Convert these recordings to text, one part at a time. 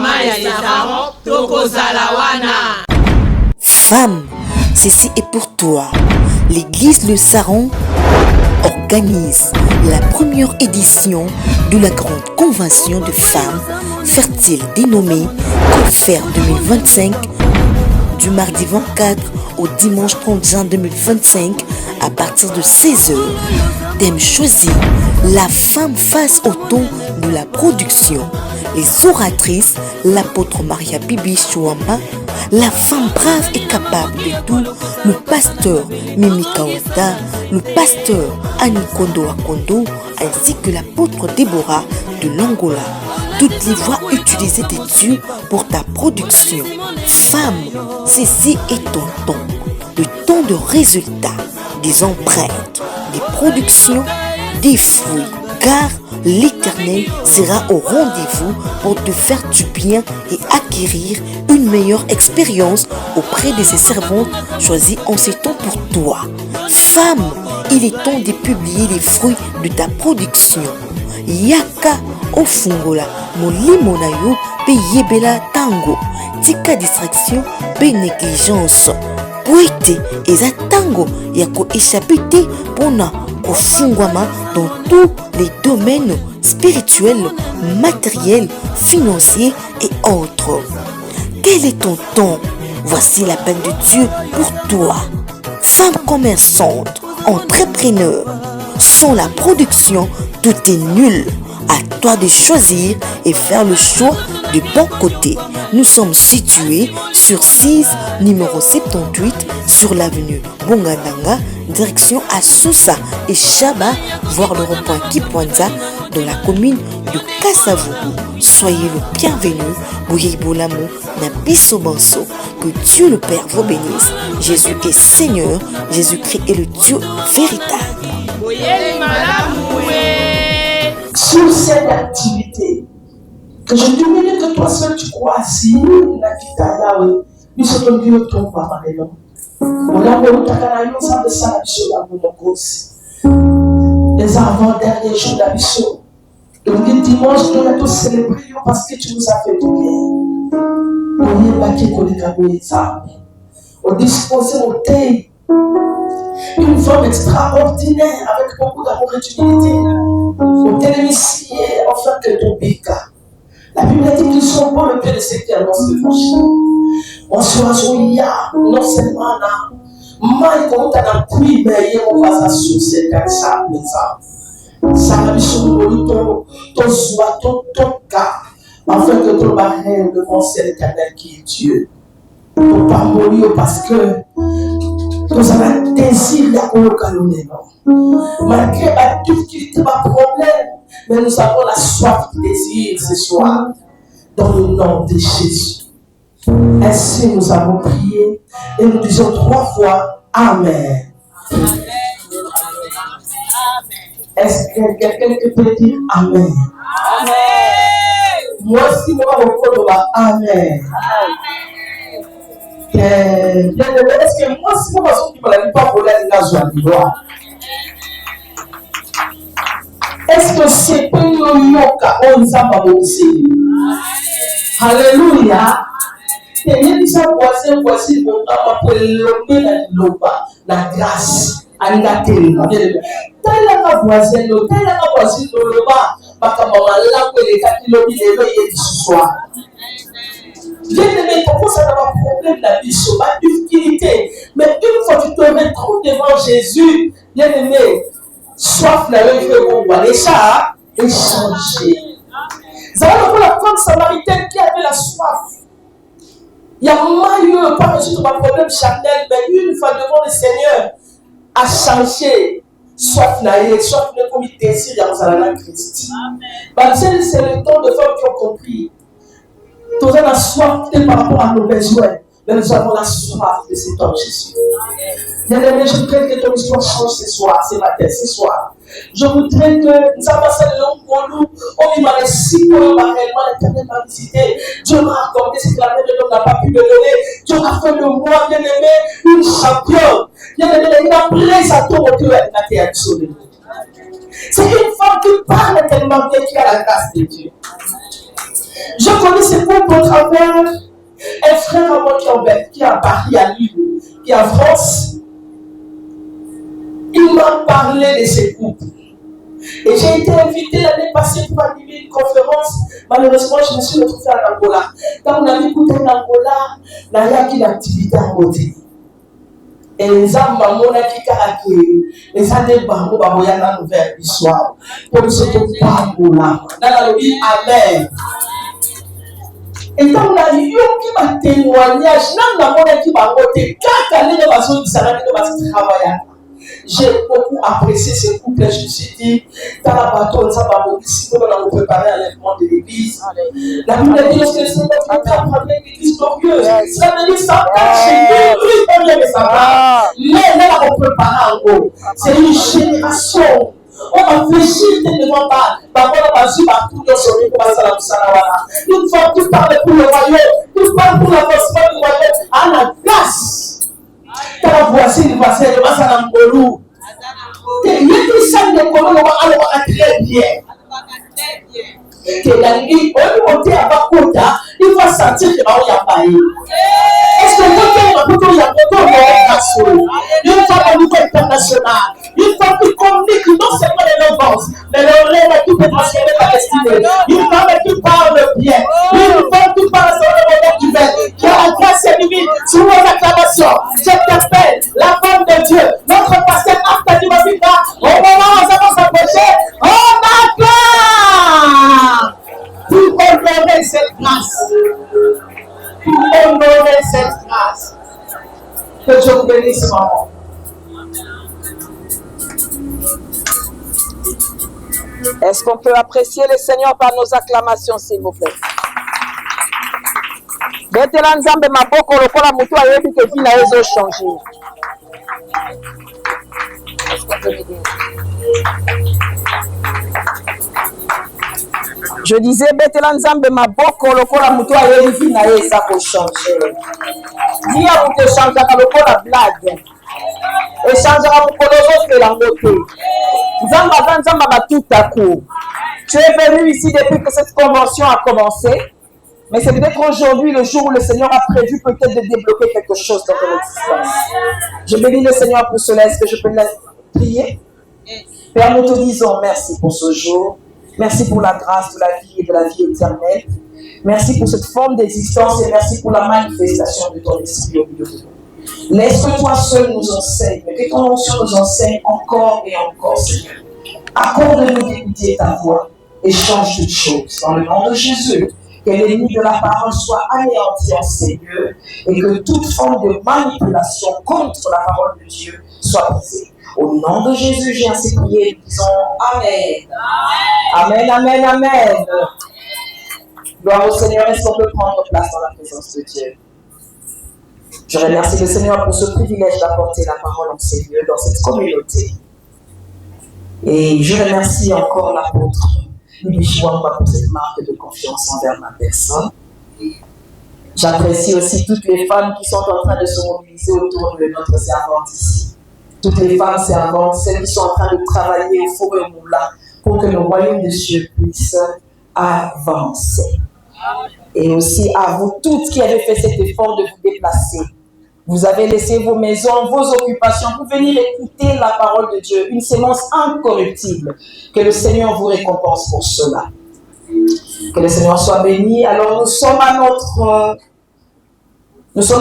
mama ya Saron, tokozala wana. Femme, ceci est pour toi. L'église Le Saron organise la première édition de la grande convention de femmes fertiles dénommée Confer 2025 du mardi 24 au dimanche 30 juin 2025 à partir de 16h. Thème choisi, la femme face au ton de la production. Les oratrices, l'apôtre Maria Bibi Chouamba, la femme brave et capable de tout, le pasteur Mimi Kawata, le pasteur Annie Kondo Akondo, ainsi que l'apôtre Déborah de l'Angola. Toutes les voix utilisées des dieux pour ta production. Femme, ceci est ton ton. Le ton de résultat, des empreintes, des productions, des fruits. Car l'Éternel sera au rendez-vous pour te faire du bien et acquérir une meilleure expérience auprès de ses servantes choisies en ces temps pour toi. Femme, il est temps de publier les fruits de ta production. Yaka ofungola molimo na yo pe yebela tango tika distraction pe négligence poete eza tango ya ko échapper te pona kofungwama dans tous les domaines spirituels, matériels, financiers et autres. Quel est ton ton? Voici l'appel de Dieu pour toi. Femme commerçante, entrepreneur, sans la production, tout est nul. À toi de choisir et faire le choix du bon côté. Nous sommes situés sur 6, numéro 78, sur l'avenue Bongandanga, direction à Sousa et Chaba, voir le rond-point Kipwanza, dans la commune de Kasavubu. Soyez le bienvenu, Bouye Boulamo, Nabiso Banso. Que Dieu le Père vous bénisse. Jésus est Seigneur, Jésus-Christ est le Dieu véritable. Sur cette activité, que je diminue que toi seul tu crois si la kitaya nous sommes Dieu ton papa et non. On a voulu takana yo ça de ça la biso la monokos. Les avant-derniers jours de la biso. Donc le dimanche nous allons tous célébrer parce que tu nous as fait du bien. On y va qui connaît kaboué ça. On dispose au thé. Une femme extraordinaire avec beaucoup d'amour et d'humilité. Au télémicier, enfin que ton bika. La Bible dit qu'ils sont bons le pied de ces qui annoncent l'évangile. On se rajoia, non seulement là, mais comme tu as appris, mais on va s'associer avec ça, mais ça. Ça va sur ton soi, ton cas, afin que ton barrel devant l'Éternel qui est Dieu. Pour pas mourir parce que nous avons un désir d'accompagner. Malgré ma difficulté, ma problème, mais nous avons la soif du désir ce soir. Dans le nom de Jésus. Ainsi nous avons prié et nous disons 3 fois Amen. Est-ce que quelqu'un peut dire Amen? Amen. Moi aussi, moi, je vais Amen. Est-ce que moi, si moi, je ne vais pas pour la est-ce que c'est pour nous que nous avons aussi? Alléluia. Et ça, voici, on va pour l'homme la grâce. Telle la voisine, le bas, ma maman, là, que les 4 km ce soir. Bien-aimé, pourquoi ça n'a pas de problème la vie sur ma difficulté? Mais une fois que tu te retrouves devant Jésus, bien-aimé, soif n'a rien fait qu'on voit les chats et changer. Vous avez la femme samaritaine qui avait la soif. Il y a eu pas résoudre un problème charnel, mais une fois devant le Seigneur, a changé. Soif n'a rien, soif n'a comme désir dans Christ. C'est le temps de femmes qui ont compris. Nous avons la soif par rapport à nos besoins, mais nous avons la soif de cet homme Jésus. Bien-aimé, je voudrais que ton histoire change ce soir, ce matin, ce soir. Je voudrais que nous avons passé le long pour nous. On m'a laissé pour le réellement l'éternel m'a visité. Dieu m'a accordé ce que la main de l'homme n'a pas pu me donner. Dieu m'a fait de moi, bien-aimé, une championne. Bien-aimé, il a pris à ton cœur et il a été absolu. C'est une femme qui parle tellement bien qui a la grâce de Dieu. Je connais ces couples au travers un frère à moi qui est à Paris, à Lille, qui est en France. Il m'a parlé de ces couples. Et j'ai été invité l'année passée pour animer une conférence. Malheureusement, je me suis retrouvée en Angola. Quand on a écouté en Angola, il y a une activité à côté. Et les hommes qui caractérisent, les années bango baboyana nouvelle histoire. Pour ce que Angola. Dans la vie, amen. Et quand on a eu un témoignage, j'ai beaucoup apprécié ce couple. Je me suis dit, dans la bateau, ça va nous préparer à l'enlèvement de l'église. La Bible dit que le Seigneur va préparer l'église glorieuse. Ça veut dire que ça va chez lui, mais là, on prépare en gros. C'est une génération. On a fléchi tellement bas. Une fois que tu parles pour le royaume, tu parles pour l'avancement du royaume, à la place. Ta voisine, elle va s'en envoler. Il y a des salles de colonne, on va très bien. Il va sentir que il a failli. Est-ce que vous avez une fois au niveau international, une fois qu'il communique non seulement les langues, mais le qui peut transformer ta destinée. Une femme qui parle bien, une femme qui parle sur le modèle divin, qui a la grâce divine sur vos acclamations. Je t'appelle la femme de Dieu, notre pasteur Arthur Mafika. Au moment où nous allons s'approcher, on acclame pour honorer cette grâce. Pour honorer cette grâce. Que Dieu vous bénisse, maman. Est-ce qu'on peut apprécier le Seigneur par nos acclamations, s'il vous plaît? Betela nzambe maboko lokola mutu ayebi ke vie na ezo changer. Est-ce qu'on peut m'aider? Je disais betela nzambe maboko lokola mutu ayebi vie na eza ko changer. Dia mutu changeaka lokola blague. Echangeaka mukolo ozofela ngote. Nzamba aza nzamba tout à coup. Tu es venu ici depuis que cette convention a commencé. Mais c'est peut-être aujourd'hui le jour où le Seigneur a prévu peut-être de débloquer quelque chose dans ton existence. Je bénis le Seigneur pour cela. Est-ce que je peux prier? Père, nous te disons merci pour ce jour. Merci pour la grâce de la vie et de la vie éternelle. Merci pour cette forme d'existence et merci pour la manifestation de ton esprit au milieu de nous. Laisse que toi seul nous enseigne, que ton onction nous enseigne encore et encore, Seigneur. Accorde-nous d'écouter ta voix et change toutes choses. Dans le nom de Jésus, que l'ennemi de la parole soit anéanti en ces lieux et que toute forme de manipulation contre la parole de Dieu soit brisée. Au nom de Jésus, j'ai ainsi prié, nous disons Amen. Amen, amen, amen. Gloire au Seigneur, est-ce qu'on peut prendre place dans la présence de Dieu? Je remercie le Seigneur pour ce privilège d'apporter la parole en ces lieux, dans cette communauté. Et je remercie encore l'apôtre Nibichouamba pour cette marque de confiance envers ma personne. J'apprécie aussi toutes les femmes qui sont en train de se mobiliser autour de notre servante ici. Toutes les femmes servantes, celles qui sont en train de travailler au four et au moulin pour que le royaume de Dieu puisse avancer. Et aussi à vous toutes qui avez fait cet effort de vous déplacer. Vous avez laissé vos maisons, vos occupations pour venir écouter la parole de Dieu, une sémence incorruptible. Que le Seigneur vous récompense pour cela. Que le Seigneur soit béni. Alors nous sommes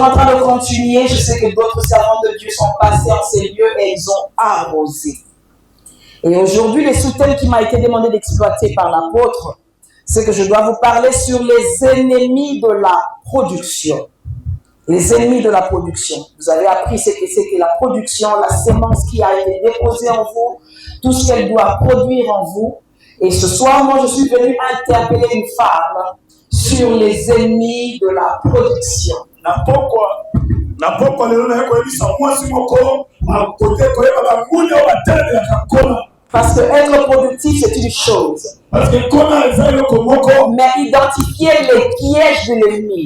en train de continuer. Je sais que d'autres servants de Dieu sont passés en ces lieux et ils ont arrosé. Et aujourd'hui, le sous-thème qui m'a été demandé d'exploiter par l'apôtre, c'est que je dois vous parler sur les ennemis de la production. Les ennemis de la production. Vous avez appris ce que c'était la production, la sémence qui a été déposée en vous, tout ce qu'elle doit produire en vous. Et ce soir, moi, je suis venu interpeller une femme sur les ennemis de la production. Parce que être productif, c'est une chose. Mais identifier les pièges de l'ennemi,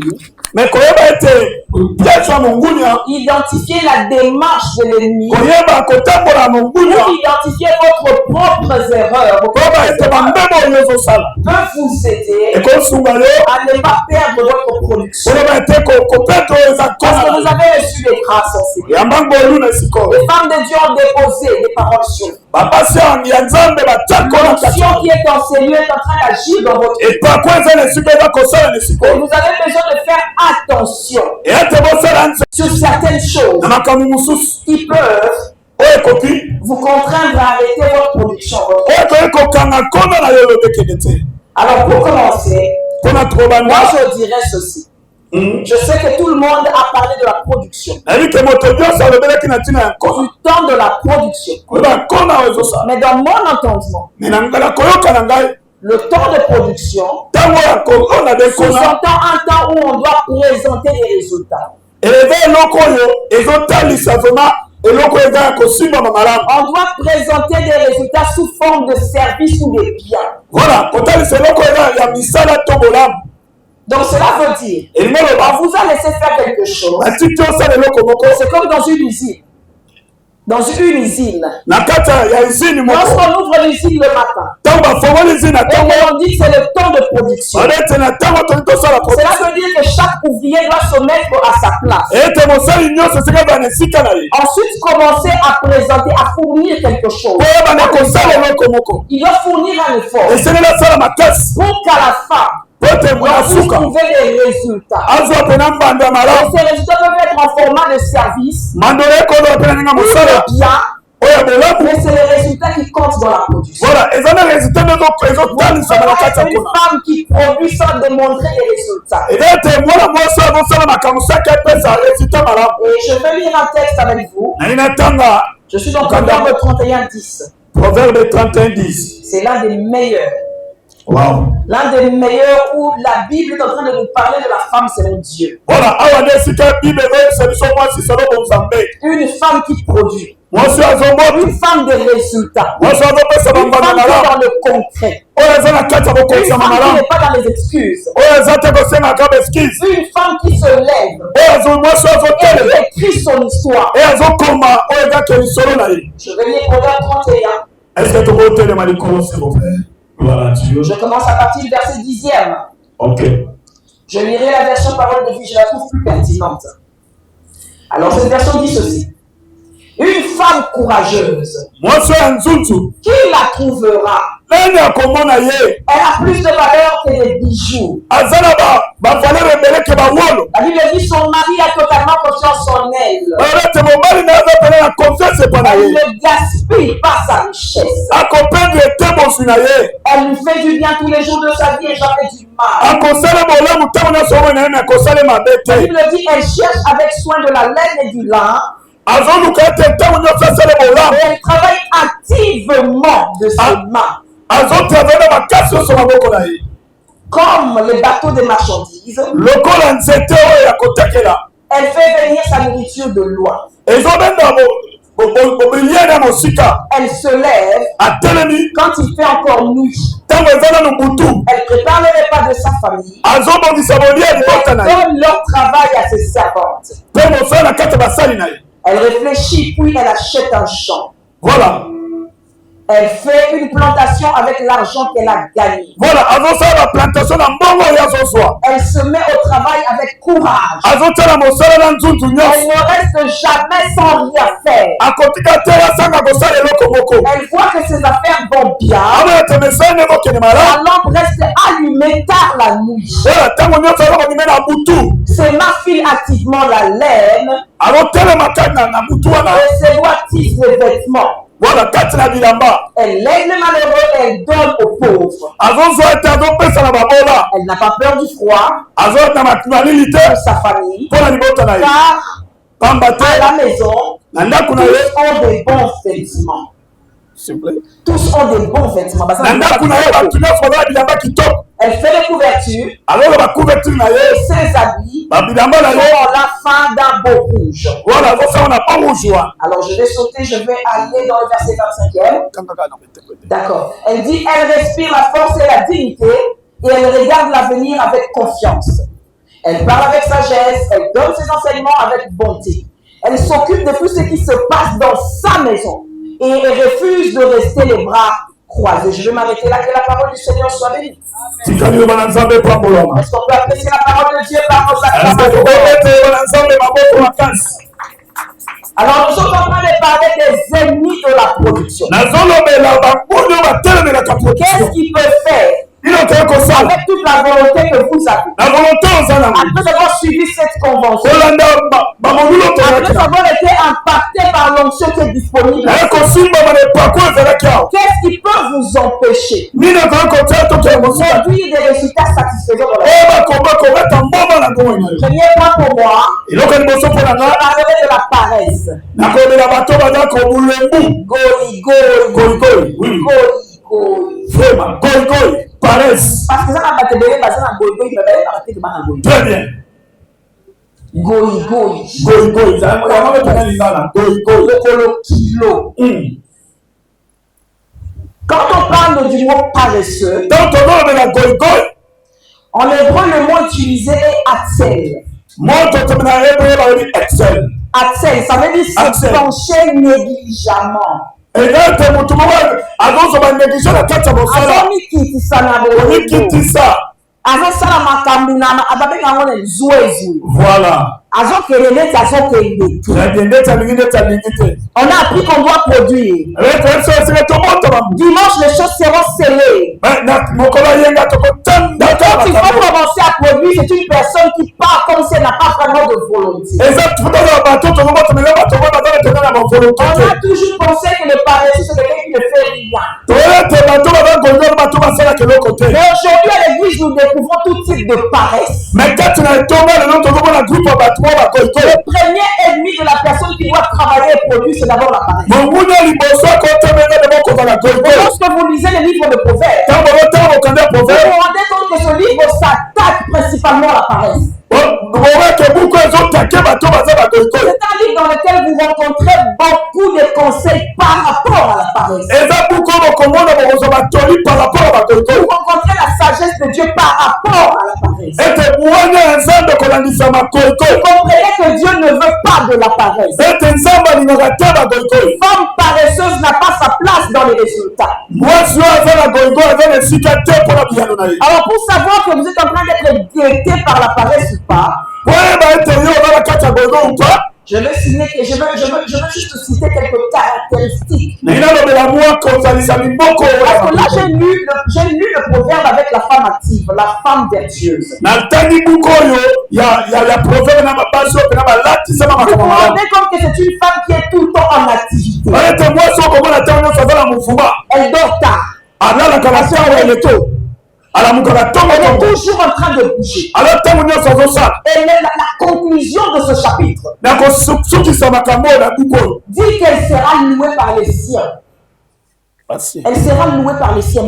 Mais koyeba ete piège ya mongunia. Identifier la démarche de l'ennemi. Koyeba kotambola mongunia. Pour identifier votre propres erreurs. Koyeba ete bambebo yozo sala. Peut vous aider Et kosunga yo. à ne pas perdre votre production. Koyeba ete kopetro eza Parce que kona. vous avez reçu des grâces en Seigneur. Yambango luna siko. Les femmes de Dieu ont déposé des paroles sur vous. Babasi ya nzambe batako na kati. L'onction qui est en ces lieux est en train d'agir dans votre vie. Et par quoi eza ne siko eza kosala ne siko. Et vous avez besoin de faire attention Et ete bosala nse. sur certaines choses Na makambo mosusu. qui peuvent Oyo kopi. vous contraindre à arrêter votre production. Oyo koyi kokanga kona na yo lobekende te. Alors pour commencer, Pona moi trobanda. je dirais ceci. Je sais que tout le monde a parlé de la production, Nayebi ke moto nyonso alobelaki na ntina ya du nkona. temps de la production. Koyeba nkona oyo ezosala. Mais dans mon entendement, Me na koyoka na ngai. le temps de production Ntango oyo na bekona. sous-entend un temps où on doit présenter des résultats. Eleve eloko oyo ezotalisa vraimen eloko eza ya kosimbama malamu. On doit présenter des résultats sous forme de services ou de biens. Voilà, kotalisa eloko eza ya misala to bolamu. Donc cela veut dire, elingi oloba on vous a laissé faire quelque chose. batiki osala eloko moko C'est comme dans une usine. Dans une usine. na kati ya izini moko. Lorsqu'on ouvre l'usine le matin, Ntango bafongoli izini na et ntango on dit que c'est le temps de production. ete na ntango tolingi tosala Cela production. veut dire que chaque ouvrier doit se mettre à sa place. Ete mosali nyonso esika bana esika na ye. Ensuite, commencer à présenter, à fournir quelque chose. Po oyo bana kosala eloko moko. Il doit fournir un effort esengeli asala makasi pour qu'à la fin, po ete mwana on puisse suka trouver des résultats. azwa pena mbanda Et malamu. ces résultats peuvent être en format de service, mandolo ekozola pena ninga ou mosala de bien, oyo bolamu. mais c'est les résultats qui comptent dans la production. Voilà, eza na résultat nde ezotalisama na kati ya Une kona. femme qui produit sans démontrer les résultats. eza ete mwana mwasi azosala makambo soki apesa résultat malamu. Et je vais lire un texte avec vous. nayi natanga Je suis dans Proverbe 31:10. proverbe 31:10. C'est l'un des meilleurs. Wow. L'un des meilleurs où la Bible est en train de nous parler de la femme selon Dieu. Voilà, awa nde esika bible ezoyebisa biso mwasi salomo nzambe. Une femme qui produit. mwasi azomoni. Une femme de résultats. mwasi azopesa Une bambanda femme qui est malamu. dans le concret. oyo eza na kati ya Une bokolisama femme qui malamu. n'est pas dans les excuses. oyo eza te kosengaka beskize. Une femme qui se lève. oyo mwasi Et azotelema. qui écrit son histoire. oyo azokoma oyo ezake lisolo na ye. Je vais lire Proverbe 31. Est-ce que tokotelema likolo s'il vous plaît? Voilà, Dieu. Je commence à partir du verset 10e. Ok. Je lirai la version parole de vie, je la trouve plus pertinente. Alors cette version dit ceci. Une femme courageuse, mwasi oyo ya nzunzu qui la trouvera? nani akomona ye? Elle a plus de valeur que des bijoux. aza na bavaleur ebele ke bawolo. La Bible dit son mari a totalement confiance en elle. oyo ete mobali na aza pene na confiance epa na Elle ye. ne gaspille pas sa richesse. akopendre ete bozwi na ye. Elle lui fait du bien tous les jours de sa vie et jamais du mal. akosala bolamu ntango nyonso omoi na ye me akosala mabe La te. Bible dit elle cherche avec soin de la laine et du lin. azoluka ete ntango nyonso asala bolamu. Et elle travaille activement de ses mains. azotravaille na makasi nyonso maboko na ye. Comme les bateaux de marchandises, lokola nzete oyo ya kotekela. elle fait venir sa nourriture de loin. ezobenda bobiliere ya mosika. Elle se lève atelemi quand il fait encore nuit. ntango eza nanu butu. Elle prépare le repas de sa famille. azobongisa bolia libota Elle na ye. donne leur travail à ses servantes. mpe mosala na kati ya basali na ye. Elle réfléchit, puis elle achète un champ. Voilà. Elle fait une plantation avec l'argent qu'elle a gagné. Voilà, azosala ba plantation na mbongo oyo azozwa. Elle se met au travail avec courage. azotala mosala na nzunzu Elle nyonso. ne reste jamais sans rien faire. akotika te asanga kosala eloko moko. Elle voit que ses affaires vont bien. aba ete mesala ndenge okende La malamu. lampe reste allumée tard la nuit. oyo ntango nyonso azokondime na butu. Ses mains filent activement la laine azotelema kati na butu wana. et ses doigts tissent les vêtements. Voilà, kati na bilamba. Elle aide les malheureux et elle donne aux pauvres. azozwa ete azopesa na babola. Elle n'a pas peur du froid azoya na malili te de sa famille, mpo na libota na ye. car pamba à te la maison, na ndako na tous ye. ont des bons vêtements. S'il vous plaît. Tous ont des bons vêtements. Bah, ça, na ndako na ye bato nyonso bazala bilamba kitoko. elle fait les couvertures alors bacouverture na et ye ses habits babilamba na ye. sont la fin d'un beau rouge. Voilà, azosala na pa rouge wana. Alors je vais sauter, je vais aller dans le verset 25e. D'accord. Elle dit, elle respire la force et la dignité et elle regarde l'avenir avec confiance. Elle parle avec sagesse, elle donne ses enseignements avec bonté. Elle s'occupe de tout ce qui se passe dans sa maison et elle refuse de rester les bras croisés. Je vais m'arrêter là, que la parole du Seigneur soit bénie. Est-ce qu'on peut apprécier la parole de Dieu par nos acclamations? Alors nous sommes en train de parler des ennemis de la production. Qu'est-ce qu'ils peuvent faire avec toute la volonté que vous avez? Après avoir suivi cette convention, après avoir été impacté par l'onction qui est disponible, qu'est-ce qui peut vous empêcher produire des résultats satisfaisants dans la vie? Premier point pour moi, je parlerai de la paresse. Paresse. Parce que ça va te donner parce que très bien. Quand on parle du mot paresseux, en hébreu le mot utilisé est atzel. Atzel, ça veut dire se pencher négligemment. Voilà. On a appris qu'on doit produire. Dimanche, les choses seront scellées. Donc, il faut commencer à produire. C'est une personne qui part comme si elle n'a pas vraiment de volonté. On a toujours pensé que le paresseux, c'est quelqu'un qui ne fait rien. Mais aujourd'hui, à l'église, nous découvrons tout type de paresse. Le premier ennemi de la personne qui doit travailler et produire, c'est d'abord la paresse. Lorsque vous lisez les livres de Proverbes, vous vous rendez compte que ce livre s'attaque principalement à la paresse. C'est un livre dans lequel vous rencontrez beaucoup de conseils par rapport à la paresse. Vous rencontrez la sagesse de Dieu par rapport à la paresse. Vous comprenez que Dieu ne veut pas de la paresse. Une femme paresseuse n'a pas sa place dans les résultats. Alors pour savoir que vous êtes en train d'être guetté par la paresse ou pas, je veux juste citer quelques caractéristiques. Parce que là, j'ai lu le proverbe avec la femme active, la femme vertueuse. Vous vous rendez compte que c'est une femme qui est tout le temps en activité. Elle dort tard. Elle est tôt. Elle est toujours en train de bouger. Et la conclusion de ce chapitre dit qu'elle sera louée par les siens. Elle sera louée par les siens.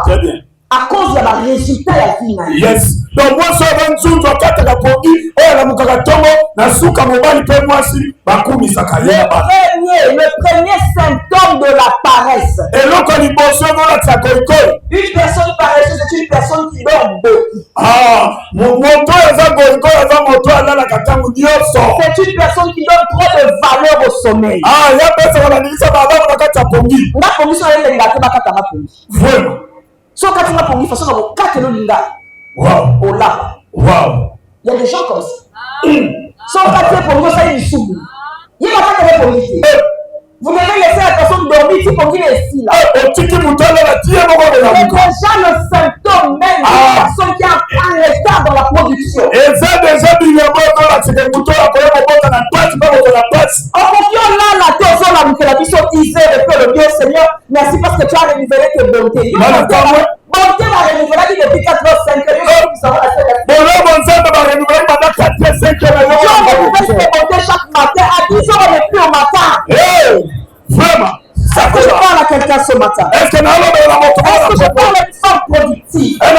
Très bien. À cause de la résultat de la vie. Yes. Donc moi ça va nous doit quatre la produit et la mukatongo na suka mobali pe moi si bakumi sakaya ba. Le premier symptôme de la paresse. Et l'autre ni bosso dans la tsakoiko. Une personne paresseuse c'est une personne qui dort beaucoup. Ah, moto za goiko za moto ala la katangu dioso. C'est une personne qui donne trop de valeur au sommeil. Ah, ya pesa wana nilisa baba na kata pongi. Na pongi so ile ngate bakata na pongi. Vraiment. So quand tu vas pongi façon comme quatre le linga. Wow. Oh là. Wow. Il y a des gens comme ça. So quand tu pongi ça il souffle. Il va pas te pongi. Vous devez laisser la personne dormir si pongi est ici là. C'est déjà le symptôme même de la personne qui a un retard dans la production. Et ça déjà bien dans la c'est que muto la koyo bota na passe pas dans la passe. En confiant là la tozo la mukela biso isé de le Dieu Seigneur. Merci parce que tu as renouvelé tes bontés. Bonté va renouveler depuis 4 heures 5 heures. Bon là bon ça va renouveler pendant 4 heures 5 heures. Tu renouvelles tes bontés chaque matin à 10 heures et plus au matin. Vraiment. Est-ce que je parle à quelqu'un ce matin? Est-ce que je parle à une femme productive? Une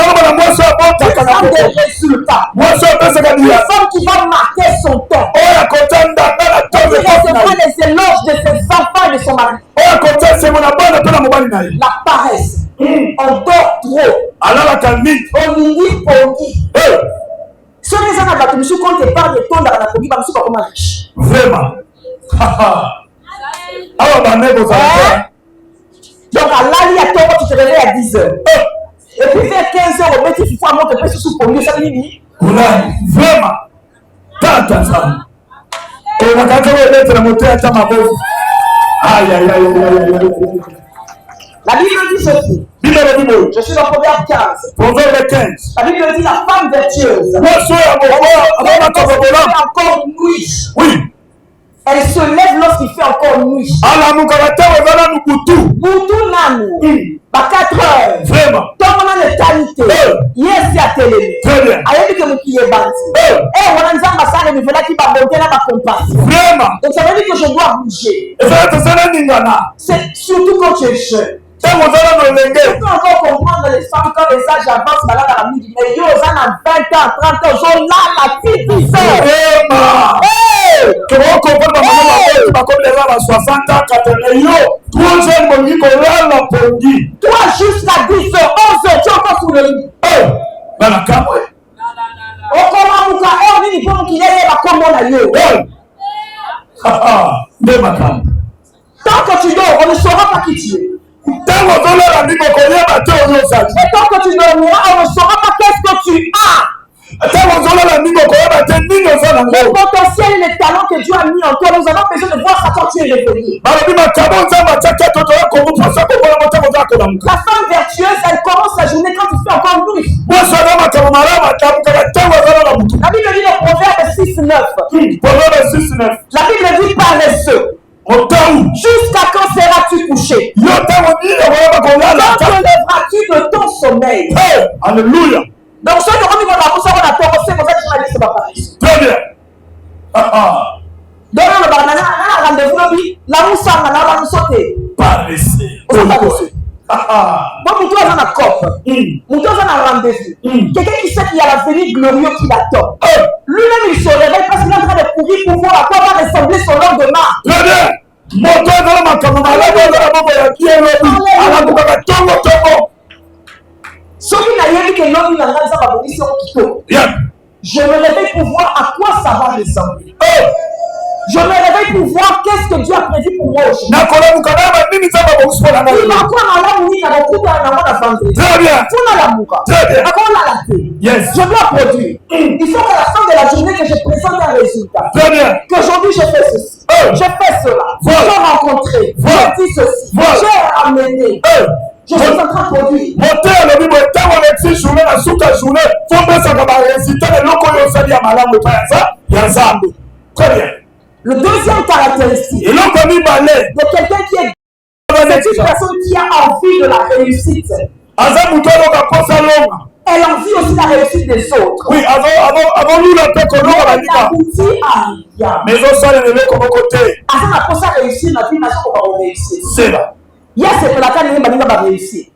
femme des résultats. Une femme qui va marquer son temps. Qui recevra les éloges de ses enfants et de son mari. La paresse. On dort trop. kaka nini olingi pongi soki eza na bato mosusu compte épargne etondaka na pongi bamosusu bakoma riche vraiment awa bane kozala donc alali ya tongo tu te réveilles à 10 heures et puis vers 15 heures obeti fifo ya moto mpe susu pongi osali nini olali vraiment tata sana onakaka oletela moteya ta mabovu la Bible dit ceci. Je suis dans Proverbe 15. Proverbe 15. La Bible dit la femme vertueuse. Encore nuit. Oui. Elle se lève lorsqu'il fait encore nuit. Boutou nanou. Pas 4 heures. Vraiment. Tout le monde est qualité. Yes, il y a télé. Très bien. Aïe, que mon qui est bâti. Eh, on a dit que ça ne veut pas qu'il va monter là ma compassion. Vraiment. Donc ça veut dire que je dois bouger. C'est surtout quand tu es jeune. Tu peux encore comprendre les femmes quand les âges avancent, mais yo, ça a 20 ans, 30 ans, je là la petite sœur. Tu vas comprendre ma maman, comme les gens à 60 ans, 80 ans, 3 jeunes m'ont dit qu'on a la pongi. Toi, jusqu'à 10 heures, 11 heures, tu es encore sous le lit. Dans la caméra. On dit qu'il y a comme on a eu. Tant que tu dors, on ne saura pas qui tu es. Et tant que tu dormiras, on ne saura pas qu'est-ce que tu as. Le potentiel et les talents que Dieu a mis en toi, nous avons besoin de voir ça quand tu es réveillé. La femme vertueuse, elle commence sa journée quand il fait encore nuit. La Bible dit dans Proverbe 6-9. La Bible dit paresseux. Jusqu'à quand seras-tu couché? Quand te lèveras-tu de ton sommeil? Alléluia. Donc, ceux qui ont mis la bouche, on a tort, c'est pour ça que je m'ai dit, c'est pas pareil. Très bien. Donc, on a rendez-vous, la mousse, on a sauté. Paresseux. Donc, pour toi, on a cop. Pour toi, on a rendez-vous. Quelqu'un qui sait qu'il y a l'avenir glorieux qui l'attend. Lui-même, il se réveille parce qu'il est en train de courir pour voir à quoi va ressembler son lendemain. Très bien. Je me réveille pour voir à quoi ça va ressembler. Je me réveille pour voir qu'est-ce que Dieu a prévu pour moi aujourd'hui. Il va encore dans l'amour, il va beaucoup dans l'amour. Très bien. Je dois produire. Il faut qu'à la fin de la journée que je présente un résultat. Très bien. Qu'aujourd'hui je fais ceci. Je fais cela. J'ai rencontré. J'ai dit ceci. J'ai amené. Je suis en train de produire. Très bien. Le deuxième caractéristique de quelqu'un qui est c'est une personne qui a envie de la réussite. Elle a envie aussi de la réussite des autres. Oui, avant nous, la paix qu'on a abouti à rien. Mais on s'en est levé comme côté. Avant la personne a réussi, la vie n'a pas réussi. C'est là. Il y a ces placards qui n'ont pas réussi.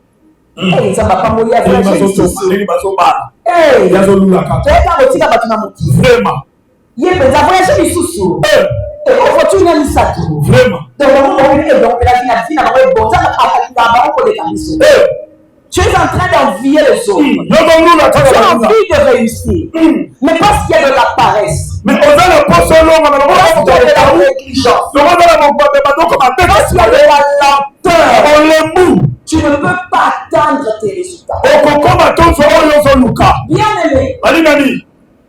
Et ça va pas mourir avec la réussite. Et vraiment. Il y a des voyages qui sont et on continue à ça. Vraiment. Tu es en train d'envier les autres. Tu as envie de réussir. Mais parce qu'il y a de la paresse. Mais on a la poisson longue, parce qu'il y a de la négligence. Parce qu'il y a de la lenteur. On le mou. Tu ne peux pas atteindre tes résultats. Bien aimé.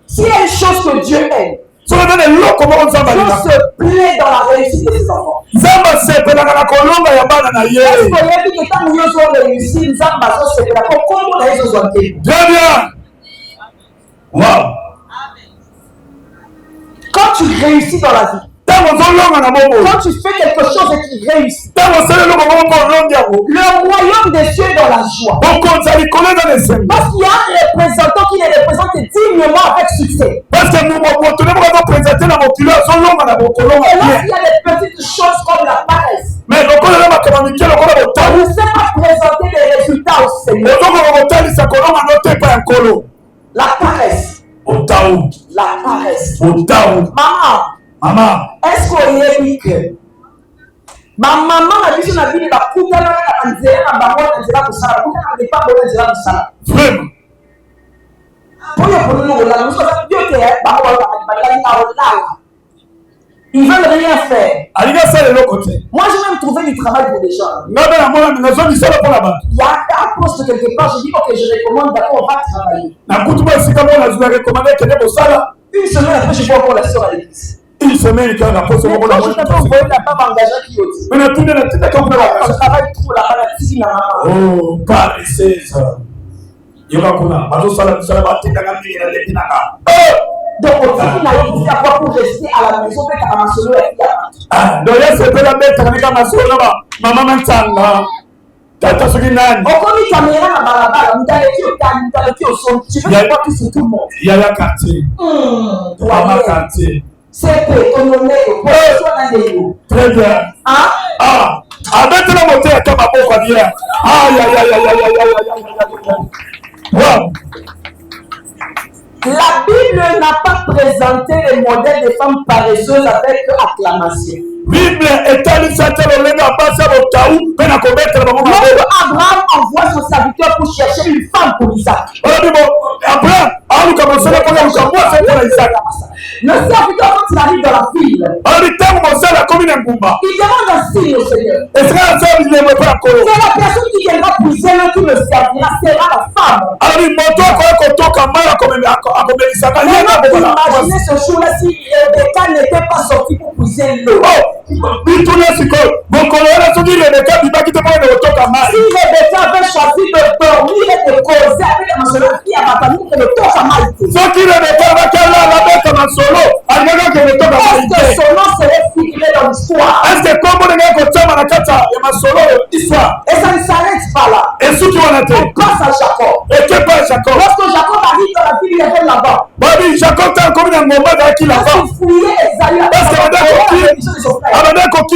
S'il y a une chose que Dieu aime, Dieu se plaît dans la réussite de ses enfants. Est-ce que quand nous avons réussi, nous avons se plaît comment les autres ont été. Très bien. Wow. Quand tu réussis dans la vie, quand tu fais quelque chose et tu réussis, le royaume des cieux est dans la joie. Parce qu'il y a un représentant qui les représente dignement avec succès. Et lorsqu'il y a des petites choses comme la paresse, on ne sait pas présenter des résultats au Seigneur. La paresse. La paresse. Maman, est-ce qu'on y est que Maman a dit na bini ba kuta na nzela na bango na nzela kusala kuta na depa bo nzela kusala Vraiment. Pour nous la mission ça Dieu te ba ba ba ils veulent rien faire. Aliga ça de l'autre côté. Moi j'ai même trouvé du travail pour les gens. Non mais la moi na zone ça pour la bande. Il y a un poste quelque part, je dis ok je recommande d'accord on va travailler. Na kutuba sika moi je vais recommander que des sala. Une semaine après je vois encore la sœur à l'église. Une semaine quand la poste pour la je t'ai pas envoyé la femme engagée qui aussi. Mais tout la tête comme je travaille trop la maladie na maman. Oh paresseuse. Yoka kuna bato sala ba tinda ngambi na letinaka. Donc, on dit qu'il a dit pour rester à la maison, mais à ma solo ah, donc là, c'est pas la bête avec ma solo là-bas. Maman m'entend. Tata Suginani. On connaît caméra à Balabala, nous allons au son. Tu veux voir tout sur tout le monde. Il y a la quartier. Maman quartier. C'est que on est très bien. Ah? Ah, avec la montée à Kamabo, quoi dire. Aïe, aïe, aïe, aïe, aïe, aïe, aïe, aïe, aïe. La Bible n'a pas présenté les modèles des femmes paresseuses avec acclamation. Bible est allée s'atteler au lendemain à passer au Taou, mais à commettre le moment. Abraham envoie son serviteur pour chercher une femme pour Isaac. Abraham, a commencé à prendre un chameau, c'est pour Isaac. Le serviteur, quand il arrive dans la ville, il demande un signe au Seigneur. C'est la personne qui viendra puiser l'un qui le servira, sera la femme. Maintenant, imaginez ce jour-là si Rebecca n'était pas sortie pour puiser l'eau. Si Rebecca avait choisi de dormir et de causer avec la maçonnerie à ma famille, que le temps ça m'a été. Est-ce que son nom serait figuré dans l'histoire? Et ça ne s'arrête pas là. On passe à Jacob. Lorsque Jacob arrive dans la ville, il est là-bas. Lorsqu'il fouillait Esaïe, quand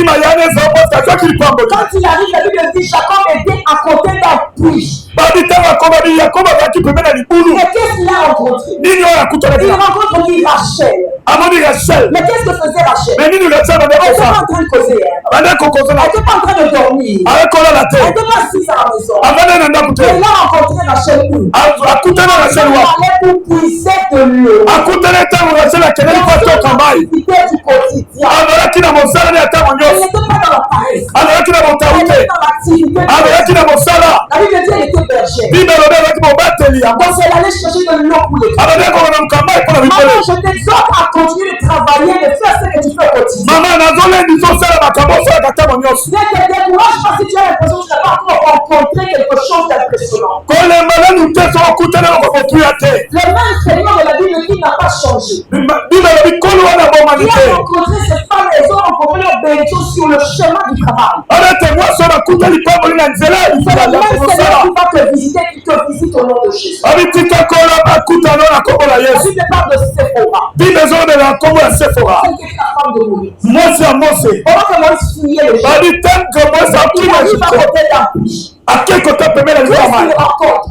il arrive, la Bible dit Jacob était à côté d'un puits. Et qu'est-ce qu'il a rencontré? Il rencontre qui? Rachel. Mais qu'est-ce que faisait Rachel? Elle n'était pas en train de causer. Elle n'était pas en train de dormir. Elle n'était pas assise à la maison. Elle a rencontré Rachel où? Elle allait pour puiser de l'eau. Du quotidien. Elle n'était pas dans la paresse. Elle était dans l'activité. La Bible dit qu'elle était bergère. Donc elle allait chercher de l'eau pour les femmes. Maman, je t'exhorte à continuer de travailler, de faire ce que tu fais au quotidien. Ne te décourage pas si tu as l'impression que tu n'as pas encore rencontré quelque chose d'impressionnant. Le même Seigneur de la Bible qui n'a pas changé. Il a rencontré ces femmes et ils ont rencontré leur bénédiction sur le chemin du travail. C'est le même Seigneur qui va te visiter, qui te visite au nom de Jésus. La Bible parle de Séphora. Celle qui est la femme de Moïse. Pendant que Moïse fouillait le champ, il arrive à côté d'un puits. Qu'est-ce qu'il rencontre?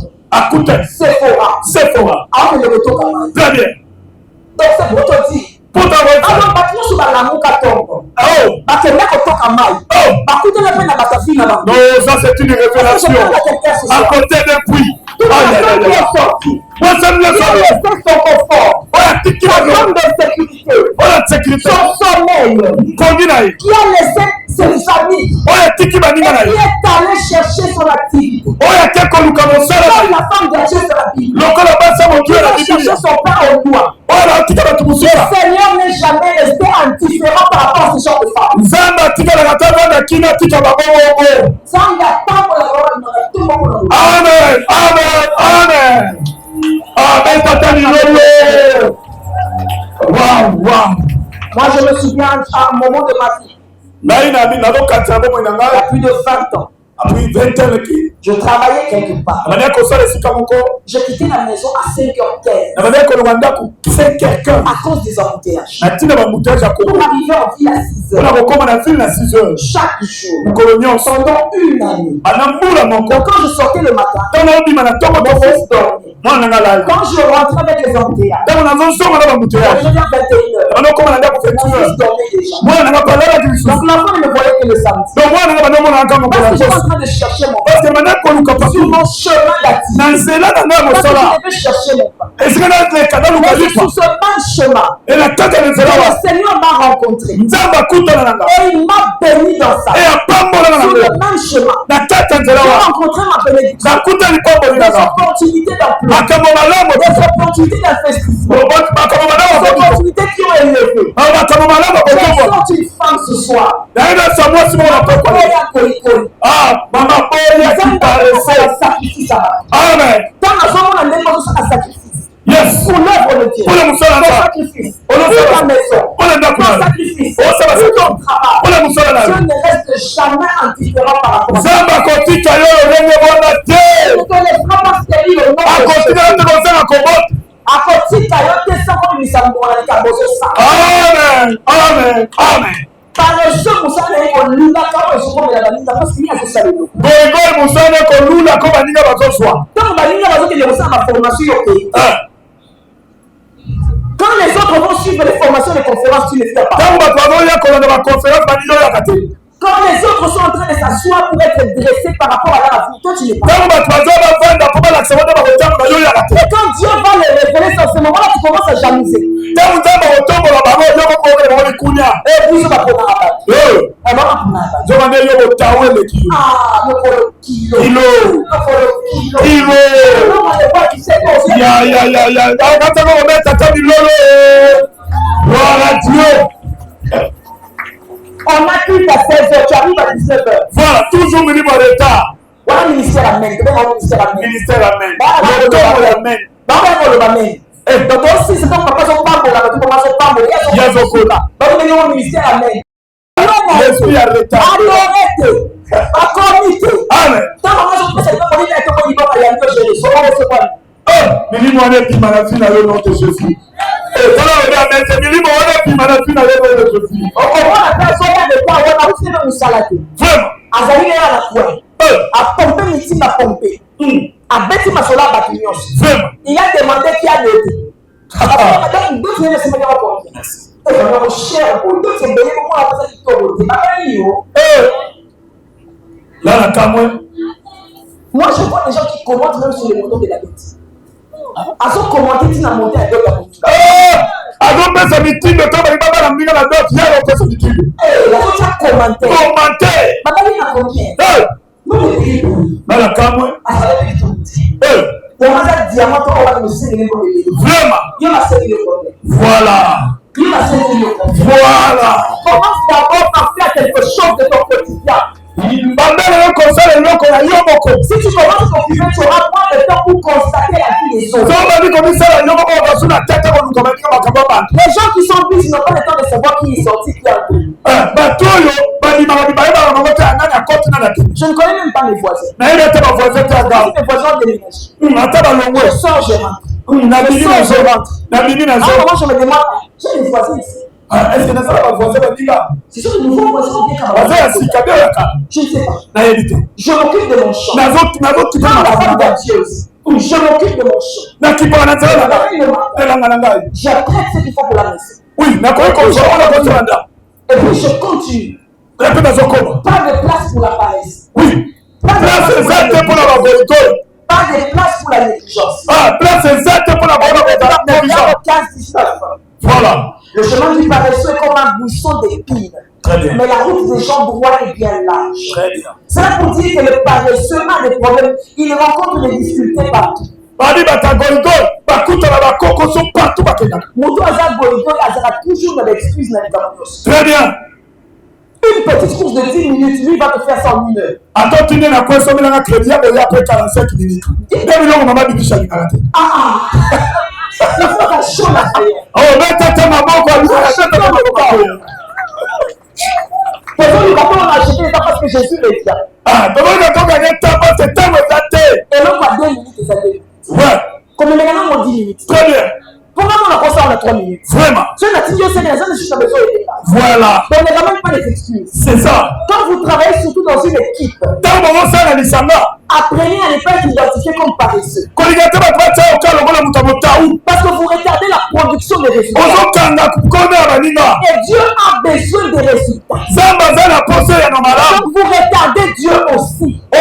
Séphora. Ah, mais le retour quand même. Très bien. Donc c'est pour te dire. Alors, bâtiment sur la mouka tombe. Bâtiment kotoka mai. Bakute le fait na batafi na ba. Non, ça c'est une révélation. À côté d'un puits. Moi, ça me laisse son confort. Son forme de sécurité. Son sommeil. Qui a laissé ses amis. Et qui est allé chercher son activité. Comme la femme de Dieu sur la Bible. Qui a cherché son pain au bois. Le Seigneur n'est jamais resté indifférent par rapport à ce genre de femme. Amen. Amen. Wow. Moi, je me souviens à un moment de ma vie. Il y a plus de 20 ans. Après 20 ans, je travaillais quelque part. Je quittais la maison à 5h15. À cause des embouteillages. On arrivait en ville à 6h. Chaque jour. Pendant une année. Donc quand je sortais le matin, mon fils dormait. Quand je rentrais avec les embouteillages, je reviens 21h. Mon fils dormait déjà. Donc l'enfant ne me voyait que le samedi. Parce que j'étais en train de chercher mon père. Sur mon chemin d'activité. Je devais chercher mon père. Mais sur ce même chemin, le Seigneur m'a rencontré. Et il m'a béni dans sa vie. Sur le même chemin, j'ai rencontré ma bénédiction. Des opportunités d'emploi. Des opportunités d'investissement. Des opportunités qui ont élevé. J'ai sorti une femme ce soir. Amen. Yes. Pour l'œuvre de Dieu. Pour le sacrifice. Pour la maison. Pour le sacrifice. Pour ton travail. Dieu ne reste jamais indifférent par rapport à ça. Ne te laisse pas stérile au nom de Amen. Amen. Amen. Paresseux musane kolula kama esokomela baninga parce qu'il y a ce salut. Gogo musane kolula ko baninga bazoswa. Tant baninga bazokende kosala ma formation yoke. Quand les autres vont suivre les formations, les conférences, tu ne fais pas. Quand les autres sont en train de s'asseoir pour être dressés par rapport à leur avenir, toi tu n'es pas. Et quand Dieu va les révéler sur ce moment-là, tu commences à jalouser. Et puis je vais prendre un bac. On a quitté à 16h, tu arrives à 19h. Voilà, toujours minimum de retard. Voilà le ministère amène. Ministère amène. Ministère amène. Donc aussi, c'est donc papa son pambo là, tu commences son pambo. Il y a son cola. Donc le ministère amène. L'esprit a retard. Adorette. Accomité. Amen. Tant que je peux pas dire que il va y aller que je les minimum de pimanati na le nom de Jésus. Et voilà, on a mis minimum de pimanati na le nom de Jésus. On comprend la personne de quoi on a aussi le musalate. Vraiment. Azali à la fois. A pompé miti ma pompé. A bêti ma sola batinios. Vraiment. Il a demandé qui a l'aidé. Madame, deux viennent se mettre en confiance. Et on a cher pour deux c'est béni pour moi la personne qui tombe. Là la camoué. Moi je vois des gens qui commentent même sur les motos de la bête. À son commentaire, tu n'as monté à deux à monter. Alors, mais c'est meeting de temps, il va pas la minga la dot, il y a un peu de meeting. La chose a commenté. Commenté. Madame, il a combien? Non, mais la camoué. Ah, ça va être tout. On a un diamant, on va nous séduire. Vraiment. Il va séduire le problème. Voilà. Il va séduire le problème. Voilà. Commence d'abord par faire quelque chose de ton quotidien. Si tu commences à tu auras moins de temps pour constater la vie des autres. Les gens qui sont busy n'ont pas le temps de savoir qui est sorti, qui est entré. Je ne connais même pas mes voisins. Mes voisins déménagent. Je sors, je rentre. À un moment, je me demande, j'ai des voisins ici. Est-ce que ça va voisin ce sont de nouveaux voisins qui viennent. Je ne sais pas. Je m'occupe de mon champ. Quand la femme d'Antieuse, je m'occupe de mon champ. J'apprête ce qu'il faut pour la maison. Oui, et puis je continue. Pas de place pour la paresse. Oui. Place exacte pour la volonté. Pas de place pour la négligence. Place exacte pour la négligence. Voilà. Le chemin du paresseux est comme un buisson d'épines. Très bien. Mais la route des gens droits est bien large. Très bien. C'est là pour dire que le paresseux a des problèmes. Il rencontre des difficultés partout. Moto Azar Goligol Azara toujours dans l'excuse dans les campagnes. Très bien. Une petite course de 10 minutes, lui va te faire ça en 1 heure. Attends, tu n'es pas quoi, ça me l'a crédit après 45 minutes. 2 millions, maman, tu dis il faut qu'elle chôme la prière. Oh, mais t'as maman, quoi, Personne ne va pas en acheter, il n'est pas parce lorsque Jésus revient. Ah, donc on a gagné temps, c'est temps exact. Et l'autre a 2 minutes, c'est 2 minutes. Ouais. Comme maintenant, on 10 minutes. Très bien. Pourquoi on a commencé à 3 minutes? Vraiment. Si on a dit Dieu, c'est les gens qui sont besoin de voilà. Donc, il n'y a quand même pas d'excuses. C'est ça. Quand vous travaillez surtout dans une équipe, apprenez à ne pas être identifié comme paresseux. Parce que vous retardez la production des résultats. Et Dieu a besoin des résultats. Donc vous retardez Dieu aussi. Vous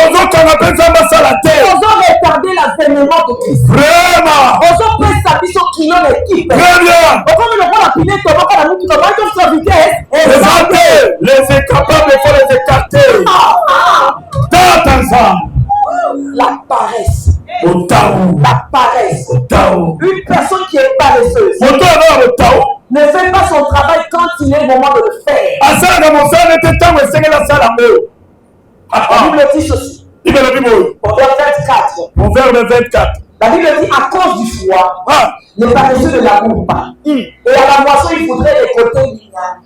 retardez l'avènement de Christ. Vraiment. Vous avez sa mission qui est l'équipe. Très bien. Les incapables, il faut les écarter. Dans ensemble. La paresse. Otaou. La paresse. Otaou. Une personne qui est paresseuse ne fait pas son travail quand il est le moment de le faire. La Bible dit ceci. Proverbe 24. La Bible dit à cause du froid, les paresseux ne labourent pas. Et à la moisson, il faudrait récolter l'igname.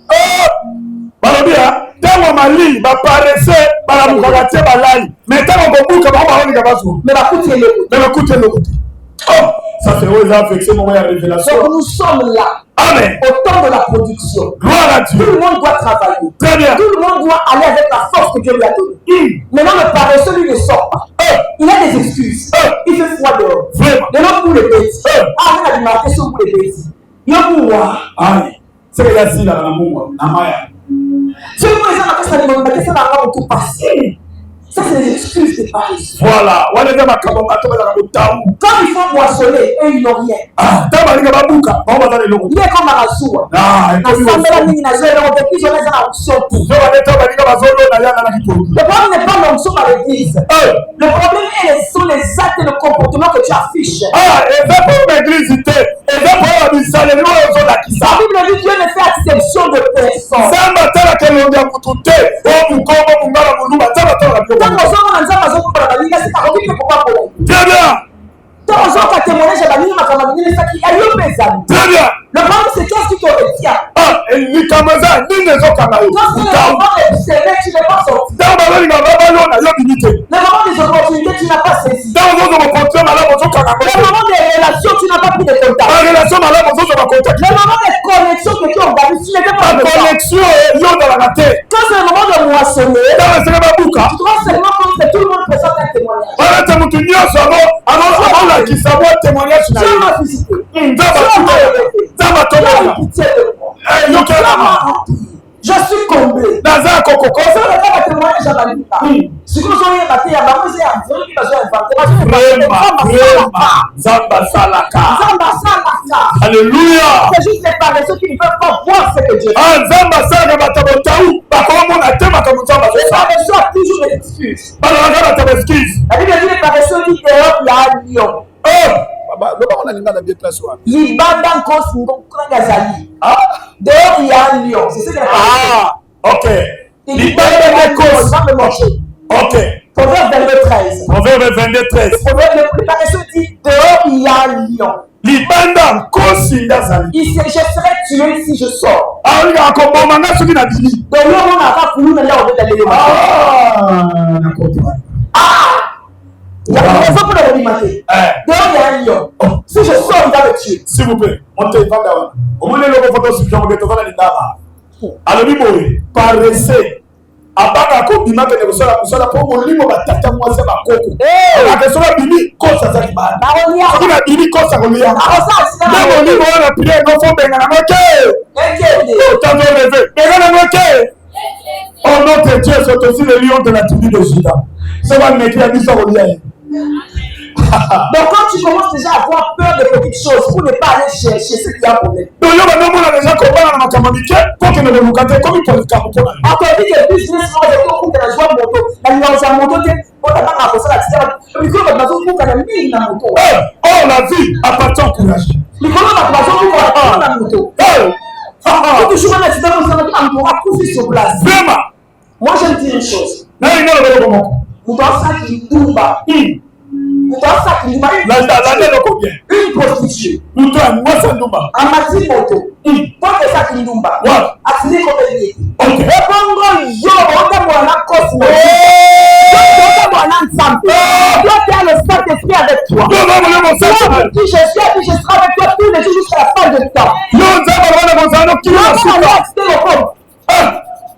Ça c'est où ils ont affecté mon révélation. Donc nous sommes là. Amen. Au temps de la production. Gloire à Dieu. Tout le monde doit travailler. Très bien. Tout le monde doit aller avec la force que Dieu lui a donnée. Maintenant le paresseux lui ne sort pas. Il a des excuses. Il fait froid dehors. Vraiment. De l'autre pour les bêtises. On a démarqué sur pour les bêtises. Il y a pour moi. Aïe. C'est que là, là, c'est pour les gens qui ça va tout passer. Ça, c'est des excuses des paresseux. Voilà. Quand il faut moissonner, eux, ils n'ont rien. Il est comme un rasoir. Le problème n'est pas l'onction à l'église. Le problème sont les actes et le comportement que tu affiches. La Bible dit Dieu ne fait exception de personne. Très bien. Très bien. Le problème c'est qu'est-ce qui te retient. Tu n'es pas sorti. Le moment des opportunités, tu n'as pas saisi. Le moment des relations, tu n'as pas pris de contact. Le moment des connexions que tu organises, tu n'étais pas connexion. Quand c'est le moment de moissonner, tu dois seulement que tout le monde présente un témoignage. Je suis comblé. Alléluia. C'est juste les paresseux qui ne peuvent pas voir ce que Dieu fait. Les paresseux ont toujours des excuses. La Bible dit les paresseux disent dehors il y a un lion. Libanda nkos ngokanga zali. Dehors il y a un lion. C'est ce que les paresseux. Ok. Libanda nkos va me manger. Ok. Proverbe 22:13. Proverbe 22:13. Le paresseux dit dehors il y a un lion. Libanda nkosi ndazali. Je serai tué si je sors. Donc l'homme n'a pas voulu me l'aller. Il y a une raison pour le remarquer. Dehors il y a un lion. Si je sors, il va me tuer. S'il vous plaît, montez, paressez. Abaka ko bima ke kusala ko molimo batata mwase bakoko. Akasala bimi kosa za kibana. Kuna bimi kosa kolia. Ndio molimo wana pia no fo benga na moke. Autant de lever. Benga na moke. Oh notre Dieu, c'est aussi le lion de la tribu de Juda. Ça va mettre à mission kolia. Donc quand tu commences déjà à avoir peur de petites choses pour ne pas aller chercher ce qu'il y a pour problème. Donc il y a déjà comment on a makamamike pour que nous nous gâter comme il faut le faire. Après dit que business moi je peux pour la joie moto, la nuance à moto pour la banque à ça la micro va pas pour la mine na moto. Oh la vie appartient au courage. Micro va pas pour la moto. Quand tu joues un accident on s'en va on va couper sur place. Vraiment. Moi je dis une chose. Là il y a le moment. Vous doit ça qui tomba. Une prostituée. Nous devons moi ça nous bat. Amati moto. Toi que ça qui nous bat. Voilà. Atini comme il est. Ok. Et Bongo yo on a moi la cause Toi, tu as le Saint-Esprit avec toi. Toi, qui je suis, et je serai avec toi tous les jours jusqu'à la fin du temps.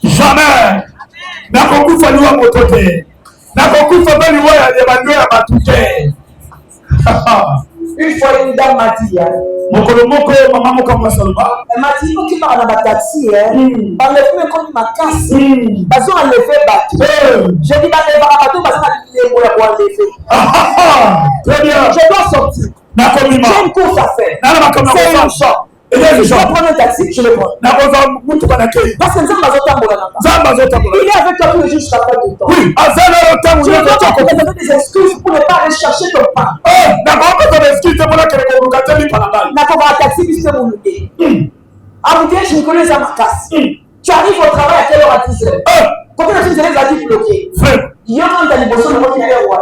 Jamais. Nakokufa liwa motote. Nakokufa bali wa ya bandu ya batuke. Une fois, une dame m'a dit, Mokolomoko mama moka Saloba. Elle m'a dit, tu vas dans ma taxi, enlève-moi comme ma casse. Parce qu'on enlève bateau. J'ai dit, enlève bateau parce qu'on a dit, pour enlever. Très bien. Je dois sortir. J'ai une course à faire. C'est un champ. Je vais prendre un taxi, je le prends. Parce que nous sommes il est avec toi tous les jours jusqu'à la fin du temps. Oui. Tu ne dois pas te donner des excuses pour ne pas aller chercher ton pain. N'a pas un taxi qui se roule. Je me connais à ma casse. Tu arrives au travail à quelle heure à 10 heures? Combien de choses les a dit bloquer? Il y a un temps de bosser le monde qui est roi.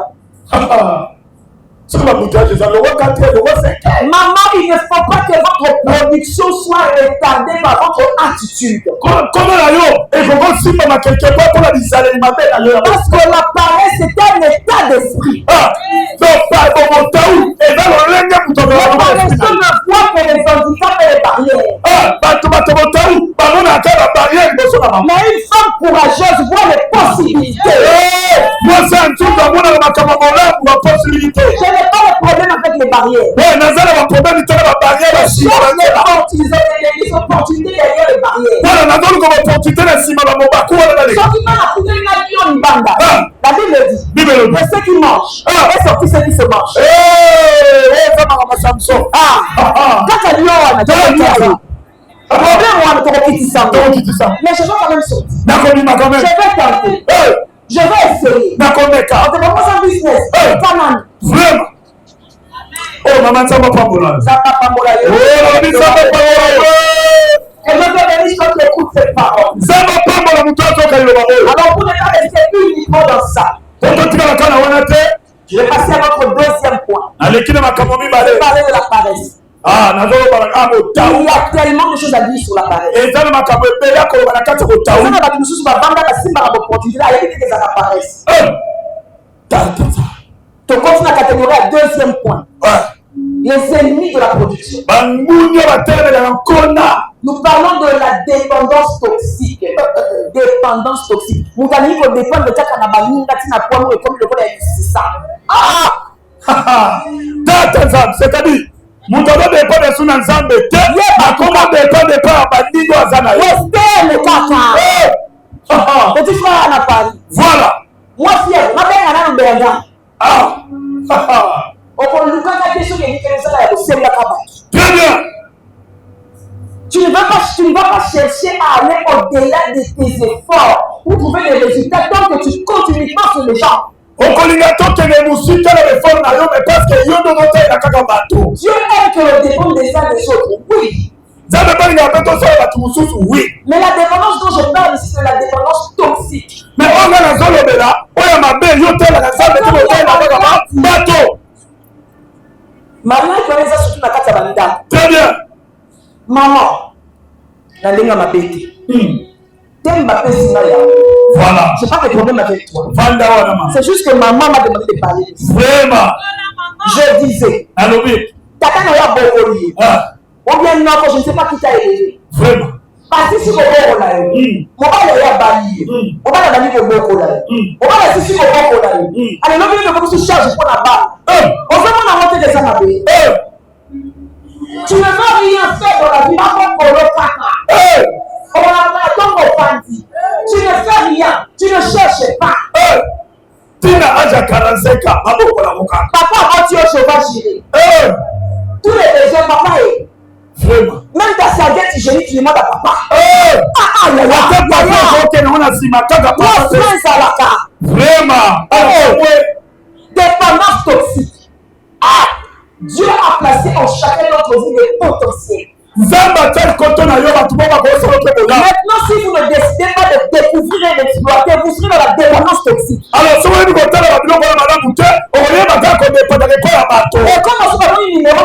Maman, il ne faut pas que votre production soit retardée par votre attitude. Parce que la paresse est un état d'esprit. Le paresseux ne voit que les handicaps et les barrières. Mais une femme courageuse voit les possibilités. Je n'ai pas de problème avec les barrières. Je cherche les opportunités derrière les barrières. La Bible dit, mais ceux qui mangent, est sorti ceux qui se mangent. Quand tu as dit, mais je vais quand même sortir. Je vais tenter. Je vais essayer. On te propose un business. Vraiment. Oh, maman, ça va pas pour là. Ça va pas pour là. Oh, ça va pas pour là. Et je te bénis quand tu écoutes cette parole. Ça va pas pour la mouton. Alors, pour ne pas rester uniquement dans ça, je vais passer à notre deuxième point. Parler de la paresse. Il y a tellement de choses à dire sur la paresse. Tu continues à catégorie à deuxième point. Les ennemis de la production. Nous parlons de la dépendance toxique. Dépendance toxique. Nous allons dépendre de ça qu'on a banni, comme le ça. C'est-à-dire, nous devons dépendre de son ensemble de terre. Comment dépendre de pas bandido à Zanaï? Petit frère à Paris. Voilà. Moi, fier, ma belle, elle a un berger. Très bien. Tu ne vas pas chercher à aller au-delà de tes efforts pour trouver des résultats tant que tu continues pas sur les gens. Dieu aime que le dépend des uns des autres, oui. Mais la dépendance dont je parle ici, c'est la dépendance toxique. Mais on a la zone là, on a ma belle, on a la salle de bateau. Maman, il ça surtout la carte à Banda. Très bien. Maman, la langue m'a pété. T'aimes ma personne. Voilà. Je n'ai pas de problème avec toi. C'est juste que maman m'a demandé de parler. Vraiment. Je disais. Allô, oui. Tata n'a pas beaucoup lié. Ou bien non, je ne sais pas qui t'a élevé. Vraiment. Parce que si vous avez mon père est balayé. On va la balayer au beaucoup là. On va la suivre au beaucoup là. Allez, l'homme de beaucoup se charge pour la balle. On fait mon avantage des anabés. Tu ne veux rien faire dans la vie, pas pour le caca. On va attendre au bandit. Tu ne fais rien, tu ne cherches pas. Tina Aja 45 ans, papa va tuer au cheval giré. Tous les besoins, papa est. Vraiment. Même ta serviette hygiénique, tu demandes à papa. Vraiment. Dépendance toxique. Dieu a placé en chacun d'entre vous des potentiels. Maintenant, si vous ne décidez pas de découvrir et d'exploiter, vous serez dans la dépendance toxique. Alors, si vous voulez et comme on se parle du numéro,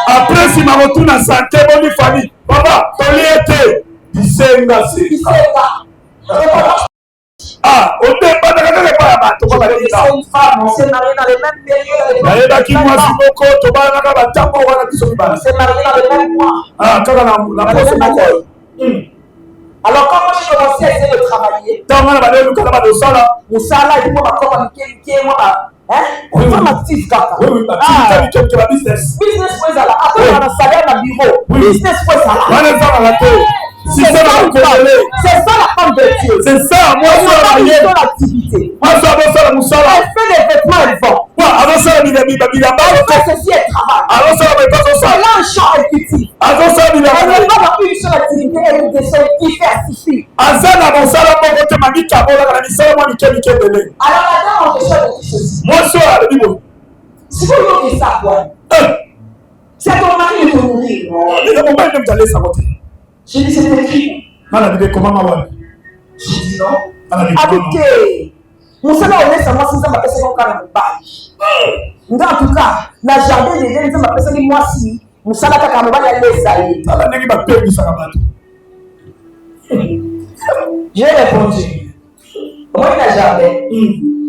après, si ma retourne à santé, bonne famille, papa, ton lit était. bisenga bisenga. Ah, au départ, c'est une femme, on s'est marié dans les mêmes périodes. On s'est marié dans les mêmes mois. Alors quand moi j'ai commencé à essayer de travailler, Moussala et moi, femme active kaka. Business for ça là. Après on a salaire à bureau. Business for ça là. C'est ça la femme de Dieu. C'est ça, moi je suis l'activité. Moi je suis elle fait des vêtements, elle vend. Elle fait ceci, elle travaille. Elle a un champ, elle cultive. Elle n'est pas dans une seule activité, elle se diversifie. Alors madame, on cherche de ceci. Moi je suis si vous voulez ça, quoi? C'est ton mari de te nourrir. J'ai dit, c'est écrit. J'ai dit non. Habité. Mon salaire honnête, c'est moi, si ça m'a passé mon carré de bail. En tout cas, la jardin des gens, ça m'a passé moi si. Mon salaire, quand on va y aller, ça y est. J'ai répondu. Moi, il a jardin.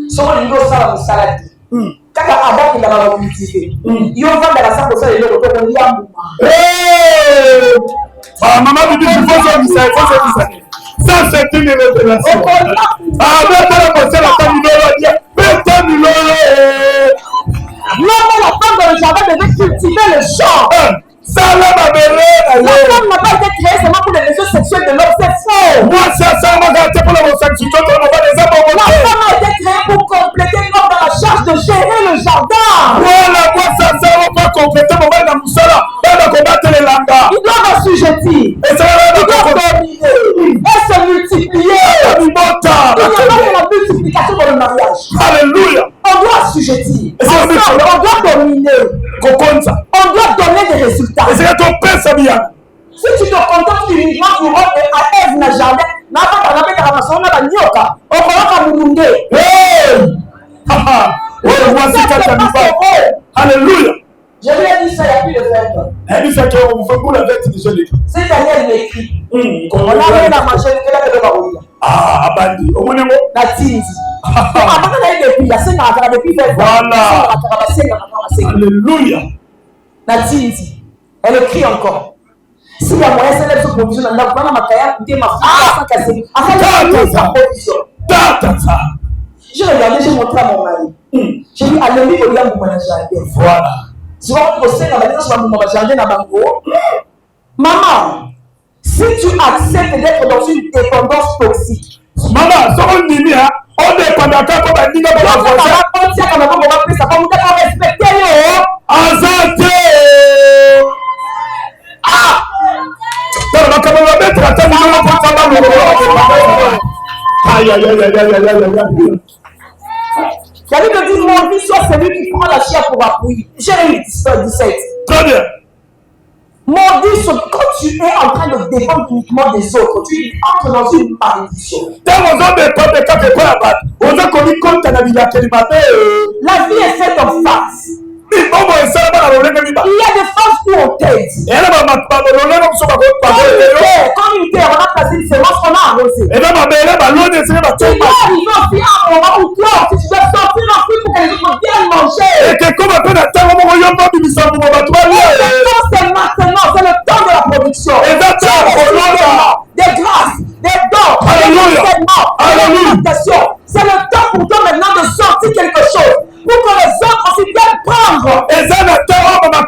Son niveau, ça va mon salaire. Quand Adam il a cultivé, il va dans la salle pour ça, il est au retour, on dit à maman me dit il faut ça. Ça c'est une révélation. Ah, mais la femme l'homme, la femme dans le jardin devait cultiver le champ. Ça la femme n'a pas été créée seulement pour les raisons sexuelles de l'homme, c'est faux. Moi c'est ça, moi j'ai été pour l'homosexualité, la femme a été créée pour compléter l'homme dans la charge de gérer le jardin. Voilà, moi ça on va compléter mon mal dans Moussala, on va combattre les langas. Il doit assujettir, il doit dominer, et se multiplier. Il n'y a pas de la multiplication dans le mariage. Alléluia. On doit assujettir, on doit dominer, on doit donner des résultats. Et c'est ton père ça bien. Si tu te contentes uniquement pour à Ève na jardin, n'a pas dans la main de la maison, on a la nyoka, on va la moulunde. Alléluia. Je lui ai dit ça il y a plus de 20 ans. Elle dit ça qu'on fait pour la fête de Jésus. Cette année, elle m'écrit. On a rien à manger, elle a fait le baroula. Ah, Abandi, au moins, la tindi. Avant d'aller depuis, il y a 5 ans, depuis 20 ans. Voilà. Alléluia. La tindi. Elle écrit encore. Si la moyenne s'élève sur provision, on a ma carrière, on ma fille, sans casser. Après, sa provision. J'ai regardé, j'ai montré à mon mari. J'ai dit, allez, il faut bien vous manager. Voilà. Si on procède dans la maison, je vais vous manager dans Bango. Maman, si tu acceptes d'être dans une dépendance toxique, maman, si on dit bien, on dépend d'un cas comme un nid de la voiture. On tient quand même, on va plus, ça va vous faire respecter. Azate! Ah! Dans la caméra, on va mettre la tête, on va aïe, aïe, aïe, aïe, aïe, aïe, aïe, aïe. La Bible dit, mon fils soit celui qui prend la chair pour appuyer. Jérémie 17. Très bien. Maudit, quand tu es en train de dépendre uniquement des autres, tu entres dans une malédiction. La vie est faite en face. Il y a des phases où on t'aide. Quand une terre, on a placé une sémence, on a arrosé. Il va arriver aussi un moment où toi, tu dois sortir en fruit pour que les autres viennent manger. Et c'est maintenant, c'est le temps de la production. Des grâces, des dons, des alimentations. C'est le temps pour toi maintenant de sortir quelque chose. Pour que les autres aussi viennent prendre. Et ça, le temps, on va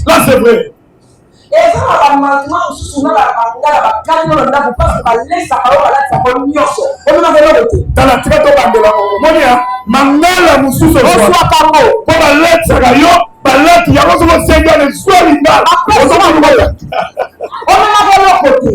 là c'est vrai. Et ça va maintenant sous la mangala mususu oswa kango po baletsaka yo baleti yango soki osenga ne zwa lingala omenaka eloko te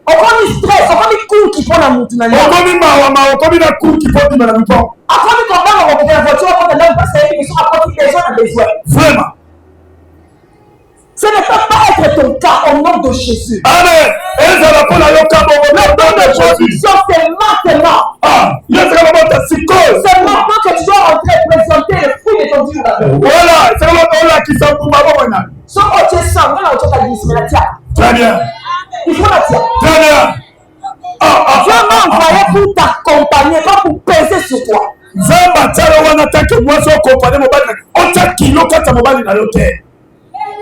okomi stress okomi kurki mpo na mutu na okomi mawa okomi na kurki mpo ndima na mutu akomi kobanga kokokela voiture okotela mpasa yebi so akoti besoin na besoin vraiment Ce ne peut pas être ton cas au nom de Jésus. Amen. Le temps de production, c'est maintenant. C'est maintenant que tu dois rentrer et présenter le fruit de ton Dieu. Voilà, c'est le moment qui s'en fout. So, tu es sans, on a autre chose à dire. Très bien. Il faut la tirer. Très bien. Dieu m'a envoyé pour t'accompagner, pas pour peser sur toi. Zamba tala wana take mwaso accompagner mobali. Ota kilo kata mobali na yote.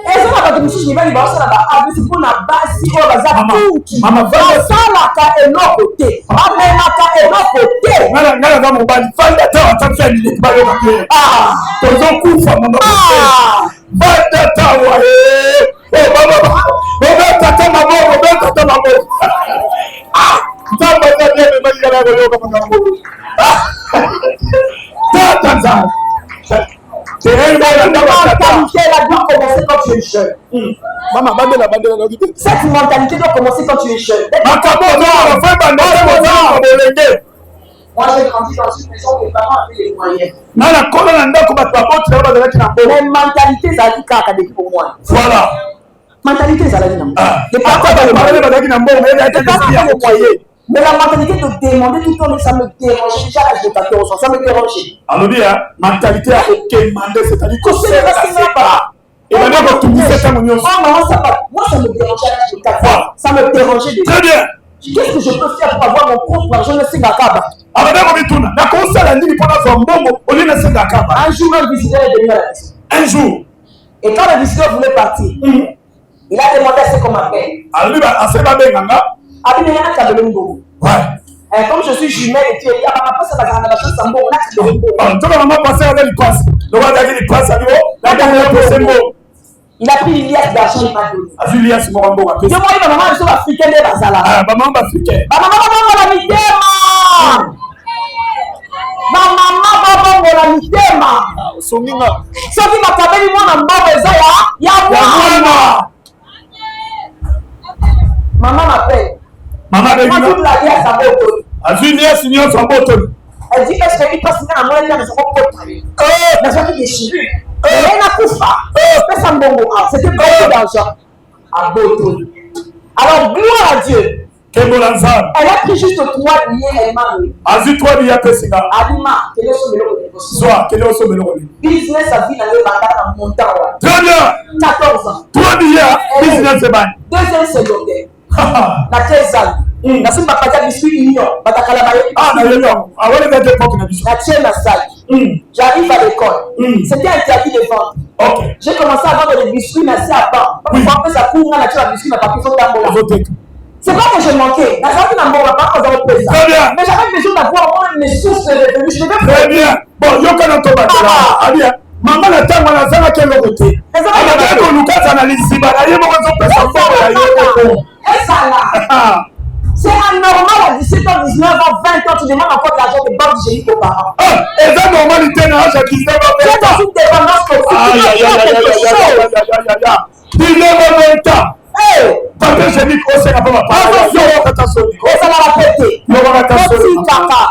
Et ça va te moucher, je vais aller voir ça là-bas. Ah, c'est pour la base, si on va faire tout. Maman, ça la ka et non côté. Maman, la ka et non côté. Ngala va mobali. Fanda ta atafia ni ba yo ba. Tozo kufa mama. Fanda ta wa baba. Roberta ta mama. Zamba ta bien me mali ngala yo ka mama. Tanza. La mentalité doit commencer quand tu es jeune. Maman, cette mentalité doit commencer quand tu es jeune. Moi, j'ai grandi dans une maison où les parents avaient les moyens. Mais mentalité, ça dit qu'à pour moi. Voilà. Mentalité, ça dit non. Mais la mentalité de demander tout le temps, ça me dérange. Déjà, l'âge de 14 ans, ça me dérange. Alors, mentalité à demander, c'est-à-dire que c'est pas. Et maintenant, quand tu dis ça, moi, ça me dérangeait à l'âge de 14 ans. Ça me dérangeait déjà. Très bien. Qu'est-ce que je peux faire pour avoir mon propre argent? Je ne sais pas. Un jour, un visiteur est venu à la maison. Un jour. Et quand le visiteur voulait partir, il a demandé à ce qu'on m'appelle. Ouais. Comme je suis jumelle et tu es là, maman passe à la grande chose, ça me il a pris une liasse d'argent, il m'a donné. Je vois ma maman, je suis africaine de Bazala. Maman africaine. Maman, la mitema. Maman, la mitema. Sominga. Soki makabeli mwana mbaba eza ya mwana. Maman m'appelle. Maman de la liasse à moto. Elle dit, est-ce qu'il passe dans la moelle dans son pote? Mais ça fait des chirurgies. Elle a tout ça. C'était beaucoup d'argent à Boto. Alors, gloire à Dieu. Elle a pris juste 3 billets, elle m'a mis. Alima, business a vu dans le mandat en montant. 14 ans. 3 billets, business est bon. Deuxième secondaire. Na 13 ans. Na simba pata biscuit union. Batakala bayo. Na tienne la salle. J'arrive à l'école. C'était interdit de vendre. Okay. J'ai commencé à vendre des biscuits, mais c'est à part. Après ça court, on a tué la biscuit, mais pas plus de c'est pas que je manquais. La salle n'a pas besoin de ça. Mais j'avais besoin d'avoir mes sources de revenus. Je devais très bien. Bon, yo quand on tombe bien. Maman la table na zanga quel côté. Avec on nous casse analyse ba la yebo ko pesa fort la yebo. Et ça là. C'est anormal à 17 ans, 19 ans, 20 ans, tu demandes encore de l'argent de banque génique aux parents. Et ça normalité na âge à 19 ans. C'est dans une dépendance Il est le temps. Papa génique au Sénat pour ma part. Yo katasoni. Et ça va répéter. Yo katasoni. Petit caca.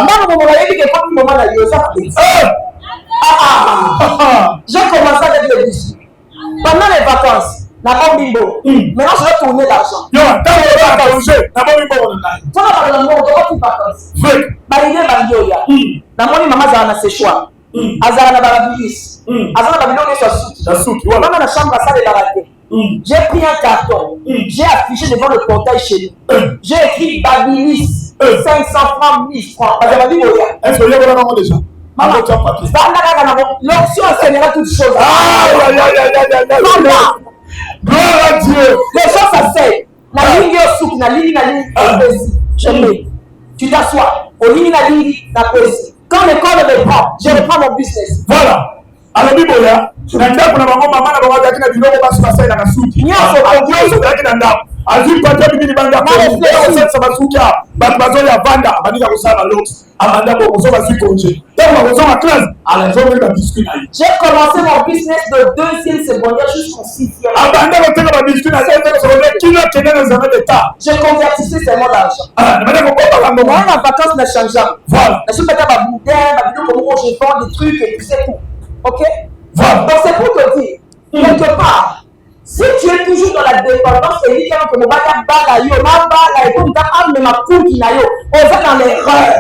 Maman mon mari dit que quand il moment là, il ça. J'ai commencé avec les biscuits. Pendant les vacances, la bombe bimbo. Maintenant, je vais tourner l'argent. Yo, t'as le vacances. La bombe bimbo on a. Tu vas parler de mon vacances. Oui. Balide bandioya. La moni maman za na séchoir. Azara na barabilis. Azara na biloko sur souki. La souki. Voilà. Maman na chambre ça de la rater. J'ai pris un carton. J'ai affiché devant le portail chez nous. J'ai écrit Babilis. 500 francs, 1000 francs. Est-ce que vous avez vraiment déjà? Maman, l'option enseignera toutes choses. Gloire à Dieu. Les choses s'enseignent. La ligne au souk, la ligne je mets. Tu t'assois. Au ligne la ligne, la poésie. Quand l'école me prend, je reprends mon business. Voilà. Alors, Biboya, tu n'as pas pour la maman, maman, la maman, la maman, la maman, la azui pata bibili banga ko ça va soukia ba bazo ya vanda banika ko sala lot amanda ko so va sukonje donc on va classe à la zone de biscuit. J'ai commencé mon business de 2e secondaire jusqu'au 6e. Abanda ko tenga ba biscuit na 7e secondaire kilo kena na zaman d'état. Je convertissais seulement l'argent. Mais ko pas la moi en vacances na changeable. Voilà. Je suis pas ba boudin, ba bidon comment je vends des trucs et tout c'est tout. OK? Voilà. Donc c'est pour te dire quelque part Si tu es toujours dans la dépendance, et dit que mon baga baga yo, ma baga et tout, mais ma couille na yo, on va dans l'erreur.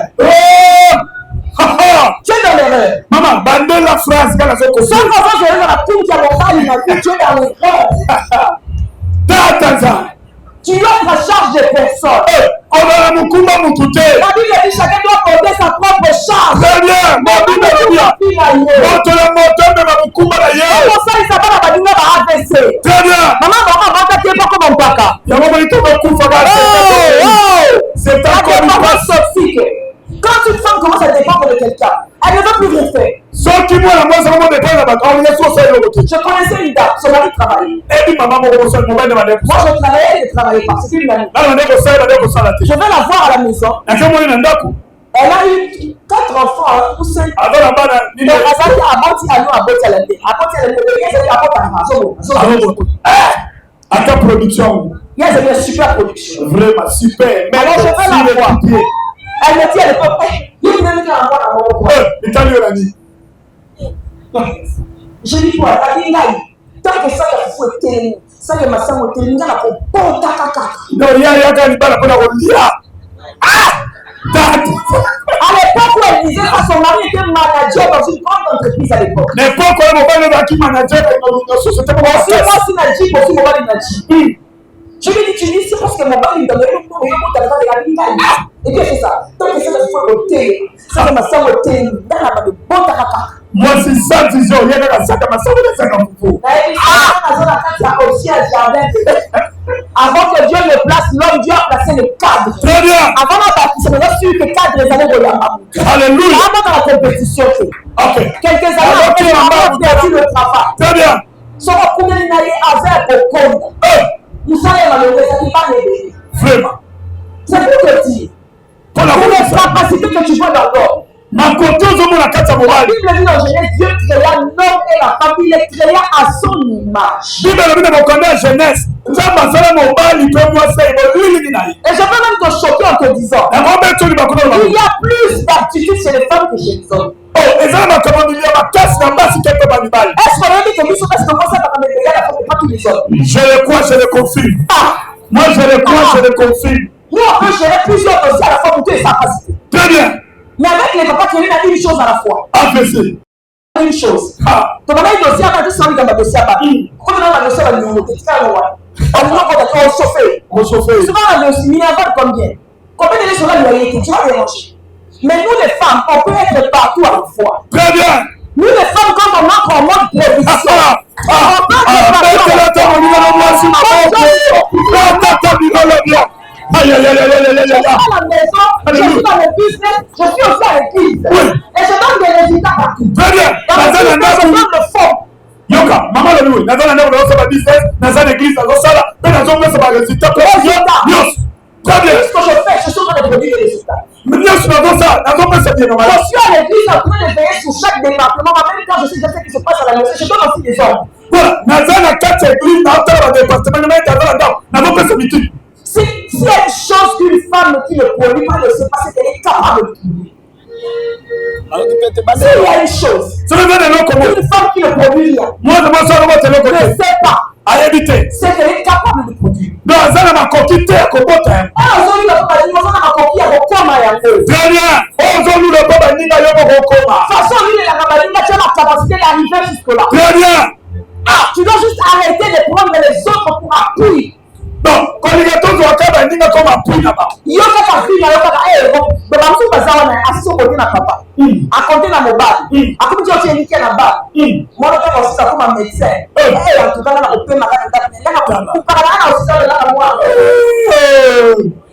Tu es dans l'erreur. Maman, bandez la phrase quand elle a Sans qu'on va dans la couille qui a mon baga, tu es dans l'erreur. Tu offres à charge de personne. On a mon combat, mon côté. La Bible dit chacun doit porter sa propre charge. Très bien. Ma Bible dit bien. Monte le moteur, mais mon combat d'ailleurs. Comment ça, il s'appelle la Bible va AVC. Très bien. Maman, va t'attaquer pas comme un baka. Il y a un moment où il tombe un coup, c'est encore une passe toxique. Quand une femme commence à dépendre de quelqu'un, elle ne va plus rien faire. Sauf qui moi, moi, ça va dépendre de la on est sur ça. Je connaissais une dame, son mari travaillait. Et puis maman, moi, je travaillais, elle ne travaillait pas. C'était une amie. Je vais la voir à la maison. Elle a eu 4 enfants ou 5. À ta production. Il y a une super production. Vraiment super. Mais alors je vais la voir. Elle me dit à l'époque, il y a une je dis quoi, tant que ça, il faut être ça, que ma soeur est tellement là pour bon caca. Non, il y a un gars qui va à l'époque où elle disait que son mari était manager dans une grande entreprise à l'époque. L'époque où elle était manager dans une société. Moi aussi, aussi, mon mari n'a dit. Je lui dis, tu dis, c'est parce que mon mari me donne le nom, et puis c'est ça. Tant que ça, il faut voter. Ça, c'est ma soeur voter. Dans la de bon caca. Moi, c'est ça, vision. Il y a un sac à ma soeur, il y a un sac à Poupou. Avant que Dieu ne place l'homme, Dieu a placé le cadre. Très bien. Avant de partir, c'est sûr que le cadre les années de Yamamou. Alléluia. Avant dans la compétition. Ok. Quelques années après, Yamamou a perdu le travail. Très bien. Son combien d'années avec au compte. Nous sommes malheureux, ça ne pas m'aider. Vraiment. C'est pour te dire. Pour les capacités que tu vois dans l'homme. Ma côté, la Bible dit dans Genèse, Dieu créa l'homme et la femme, il les créa à son image. Bible dit dans la jeunesse, et je peux même te choquer en te disant, il y a plus d'aptitude chez les femmes que chez les hommes. Est-ce qu'on veut dire que nous sommes pas tous les hommes? Je le crois, je le confirme. Moi, je le crois, je le confirme. Nous, on peut gérer plusieurs dossiers à la fois pour toutes les capacités. Très bien. Mais avec les papas qui viennent à une chose à la fois. APC. Une chose. Tu vas un dossier à tu dans le dossier à papier. Quand tu as le dossier à l'union, tu as le chauffé. On chauffé. Tu vas le dossier, combien? Combien de gens sont loyauté? Tu vas déranger. Mais nous, les femmes, on peut être partout à la fois. Très bien. Nous, les femmes, quand on entre en mode production, on peut être aïe, aïe, aïe, aïe, aïe, je suis à la maison, je suis dans le business, je suis aussi à l'église. Oui. Et je donne des résultats partout. Très bien. Dans le business, je donne le fond. Yoka, maman le loué, dans un business, dans une église, dans un salle, mais dans un résultat. Très bien. Ce que je fais, je suis en train de produire des résultats. Mais bien sûr, dans ça, dans un c'est bien normal. Je suis à l'église en train de veiller sur chaque département, même quand je sais ce qui se passe à la maison, je donne aussi des ordres. Voilà, dans un quatre églises, dans un département, dans un petit. S'il y a une chose qu'une femme qui ne produit pas ne sait pas, c'est qu'elle est capable de produire. S'il y a une chose, une femme qui ne produit rien, ne sait pas, c'est qu'elle est capable de produire. Très bien. Tu dois juste arrêter de prendre les autres pour appui. Non, quand les gâteaux sont à il comme appui là-bas. Il y a un fille, il y a un fille, assis au côté de papa. À compter dans mon bar. À comme tu as indiqué là-bas. Moi, je suis comme un médecin. Et en tout cas, là, on peut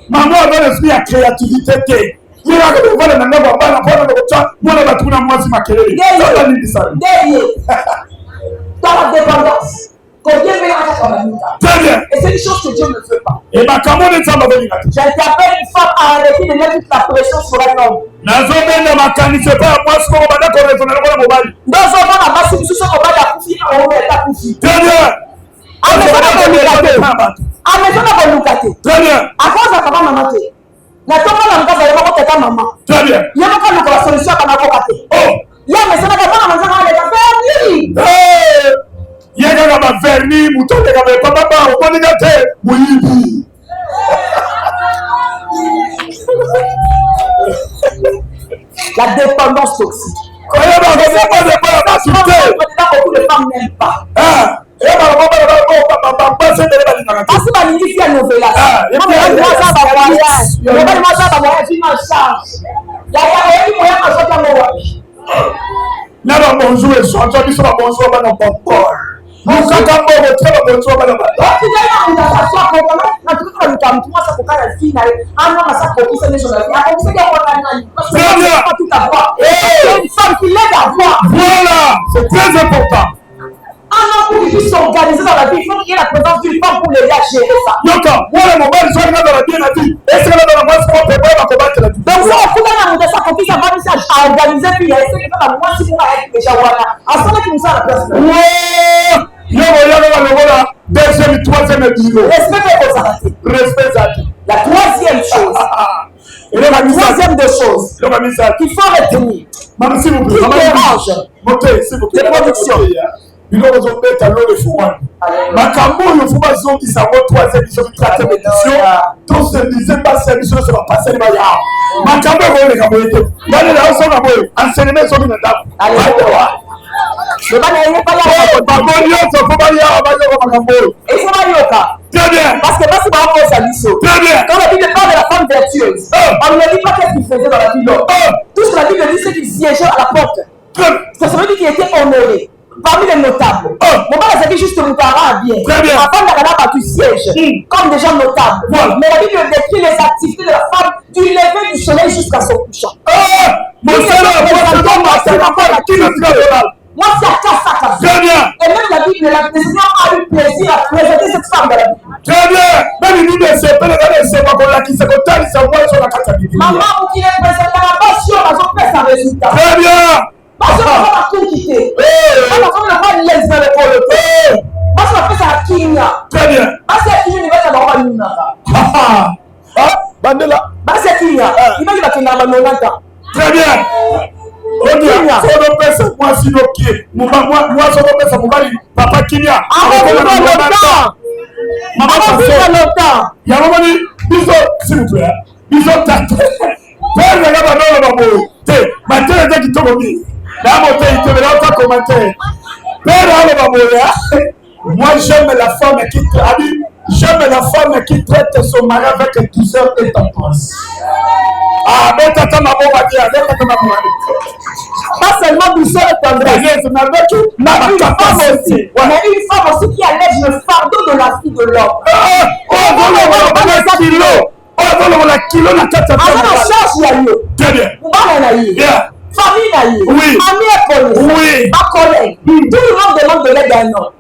maman a l'esprit à créativité. Il y a que vous voulez maintenant voir la bonne moi, on va trouver moi, c'est ma querelle. Dans la dépendance. Très bien. Et c'est une chose que Dieu ne veut pas. Et ma commande est ça, ma belle. J'interpelle une femme à arrêter de mettre toute la pression sur un homme. Dans un monde, ma canisse, pas moi, ce qu'on va d'accord avec ton mobile. Dans un monde, ma masse, tout ça, on va la coucher, on va la coucher. Très bien. À maison, on va nous très bien. À cause de papa, maman, na tomba na mkaza yako kwa tata mama. Très bien. Yako kwa nuko la solution kana kwa kate. Oh. Ya mesana kwa mama mzanga ale ka verni. Yega ka ba verni, mutonde ka ba moninga te moyibi. La dépendance toxique. Quand il y a pas de beaucoup de femmes n'aiment pas. Parce que ma ministre est nouvelle. Voilà, c'est très important. Un homme pour qu'il puisse s'organiser dans la vie, il faut qu'il y ait la présence d'une femme pour l'aider à gérer ça. Donc, voilà, mon mari, soit dans la vie, la vie. Est-ce que dans la voie, c'est mon père, va combattre la vie. Donc, ça, il faut que ça qu'on puisse avoir à organiser, puis il y a essayé de faire la moitié pour être déjà voilà. À ce moment-là, nous sommes à la place. Deuxième, troisième bureau. Respect ça. La troisième chose. Et la troisième des choses qu'il faut retenir. Madame, s'il vous plaît. Qui dérange. Montez, s'il vous plaît. Les productions. Nous allons mettre à l'eau de fouan. Makambo, le fouan, ils sont troisième édition, quatrième édition. Tous se disaient pas cette édition, ça va passer les baillards. Makambo, vous les avez été. Allez là, on s'en va. Enseignement sur une dame. Allez, le bail n'est pas là. Il faut pas. Très bien. Parce que c'est pas un service. Très bien. Quand la Bible parle de la femme vertueuse, on ne dit pas qu'est-ce qu'il faisait dans la vie. Tout ce que la Bible dit, c'est qu'il siégeait à la porte. Ça veut dire qu'il était honoré. Parmi les notables. Mon père a dit juste mon parent bien. Très bien. La femme n'a pas du siège. Comme des gens notables. Voilà. Mais la Bible décrit les activités de la femme du lever du soleil jusqu'à son couchant. Mon Moi, c'est à ça. Très bien. Et même la Bible, le Seigneur a eu plaisir à présenter cette femme dans la Bible. Très bien. Même il dit c'est pas la qui se contente, ça voit sur la carte de Bible. Maman, vous qui les présentez la passion, elle a fait sa résultat. Très bien. Parce que maman a tout quitté. Maman a laissé dans le pôle. Parce qu'on a fait ça à Kenya. Très bien. Parce que Kenya, il va être dans le Nunaka. Bandela. Parce que Kenya, il va être dans le Nunaka. Très bien. On dit, on pèse moi si le pied. Moi, je pèse mon mari. Papa Kenya. Maman, longtemps. Il y a un moment dit, bisous, s'il vous plaît. Bisous, tante. Père, il y a un moment où ma tête est qui tombe au milieu. Là, mon tête, il te verra pas commenter. Père, moi, j'aime la femme qui traite son mari avec douceur et tendresse. Ah, mais tata maman va dire, pas seulement douceur et tendresse, mais une femme aussi qui allège le fardeau de la fille de l'homme. Très bien. Famille, oui. Ami oui. Ma collègue, tout le monde demande de l'aide à un homme.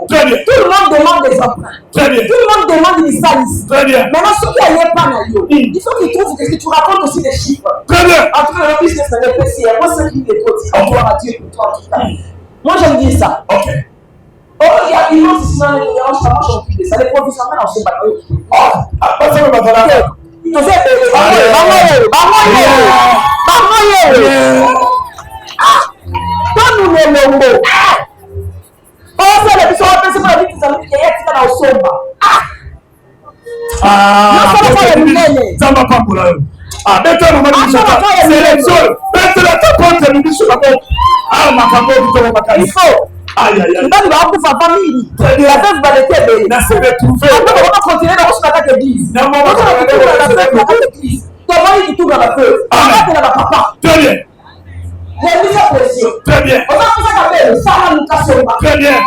Très bien. Tout le monde demande des emprunts. Très bien. Tout le monde demande des services. Très bien. Maintenant, ceux qui n'allaient pas il faut qu'ils trouvent que tu racontes aussi des chiffres. Très bien. En tout cas, le business, c'est le PCR. Moi, c'est qui les côtés. Gloire à Dieu pour toi, en tout cas. Moi, j'aime dire ça. Ok. Oh, il y a une autre situation, moi, j'en fais ça. Les professionnels, on se bat. Oh, ça me va là. Tu sais, nous le mot. Oh, c'est la personne qui a dit que ça veut dire qu'il y a un somba. Ça va pas pour eux. Ah, maintenant, on va dire ça. C'est les autres. Maintenant, tu comptes les ministres sur la porte. Ah, ma capo, tu te vas il faut. Aïe, aïe, aïe. Il va pour sa famille. Il a fait balader. Il a fait retrouver. On va continuer dans la église. Non, on va continuer dans l'église. Ton mari qui tourne dans la feu. Arrête dans la papa. Très bien. J'ai mis sa pression. Très bien. On va faire ça quand même. Ça va nous casser. Très bien.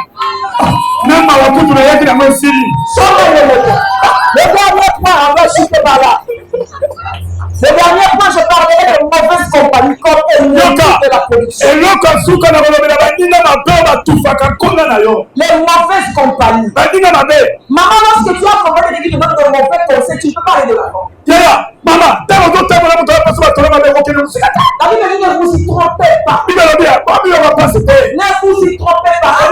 Même ma voiture, tu l'as dit dans mon style. Le dernier point, on va chuter par là. Le dernier point, je parlerai de mauvaise compagnie comme ennemi de la production. Et là, quand tu as les mauvaises compagnies. Maman, lorsque tu as compris des gens de mauvais conseils, tu ne peux pas aller de l'avant. Maman, La Bible dit ne vous y trompez pas. Ne vous y trompez pas. Ça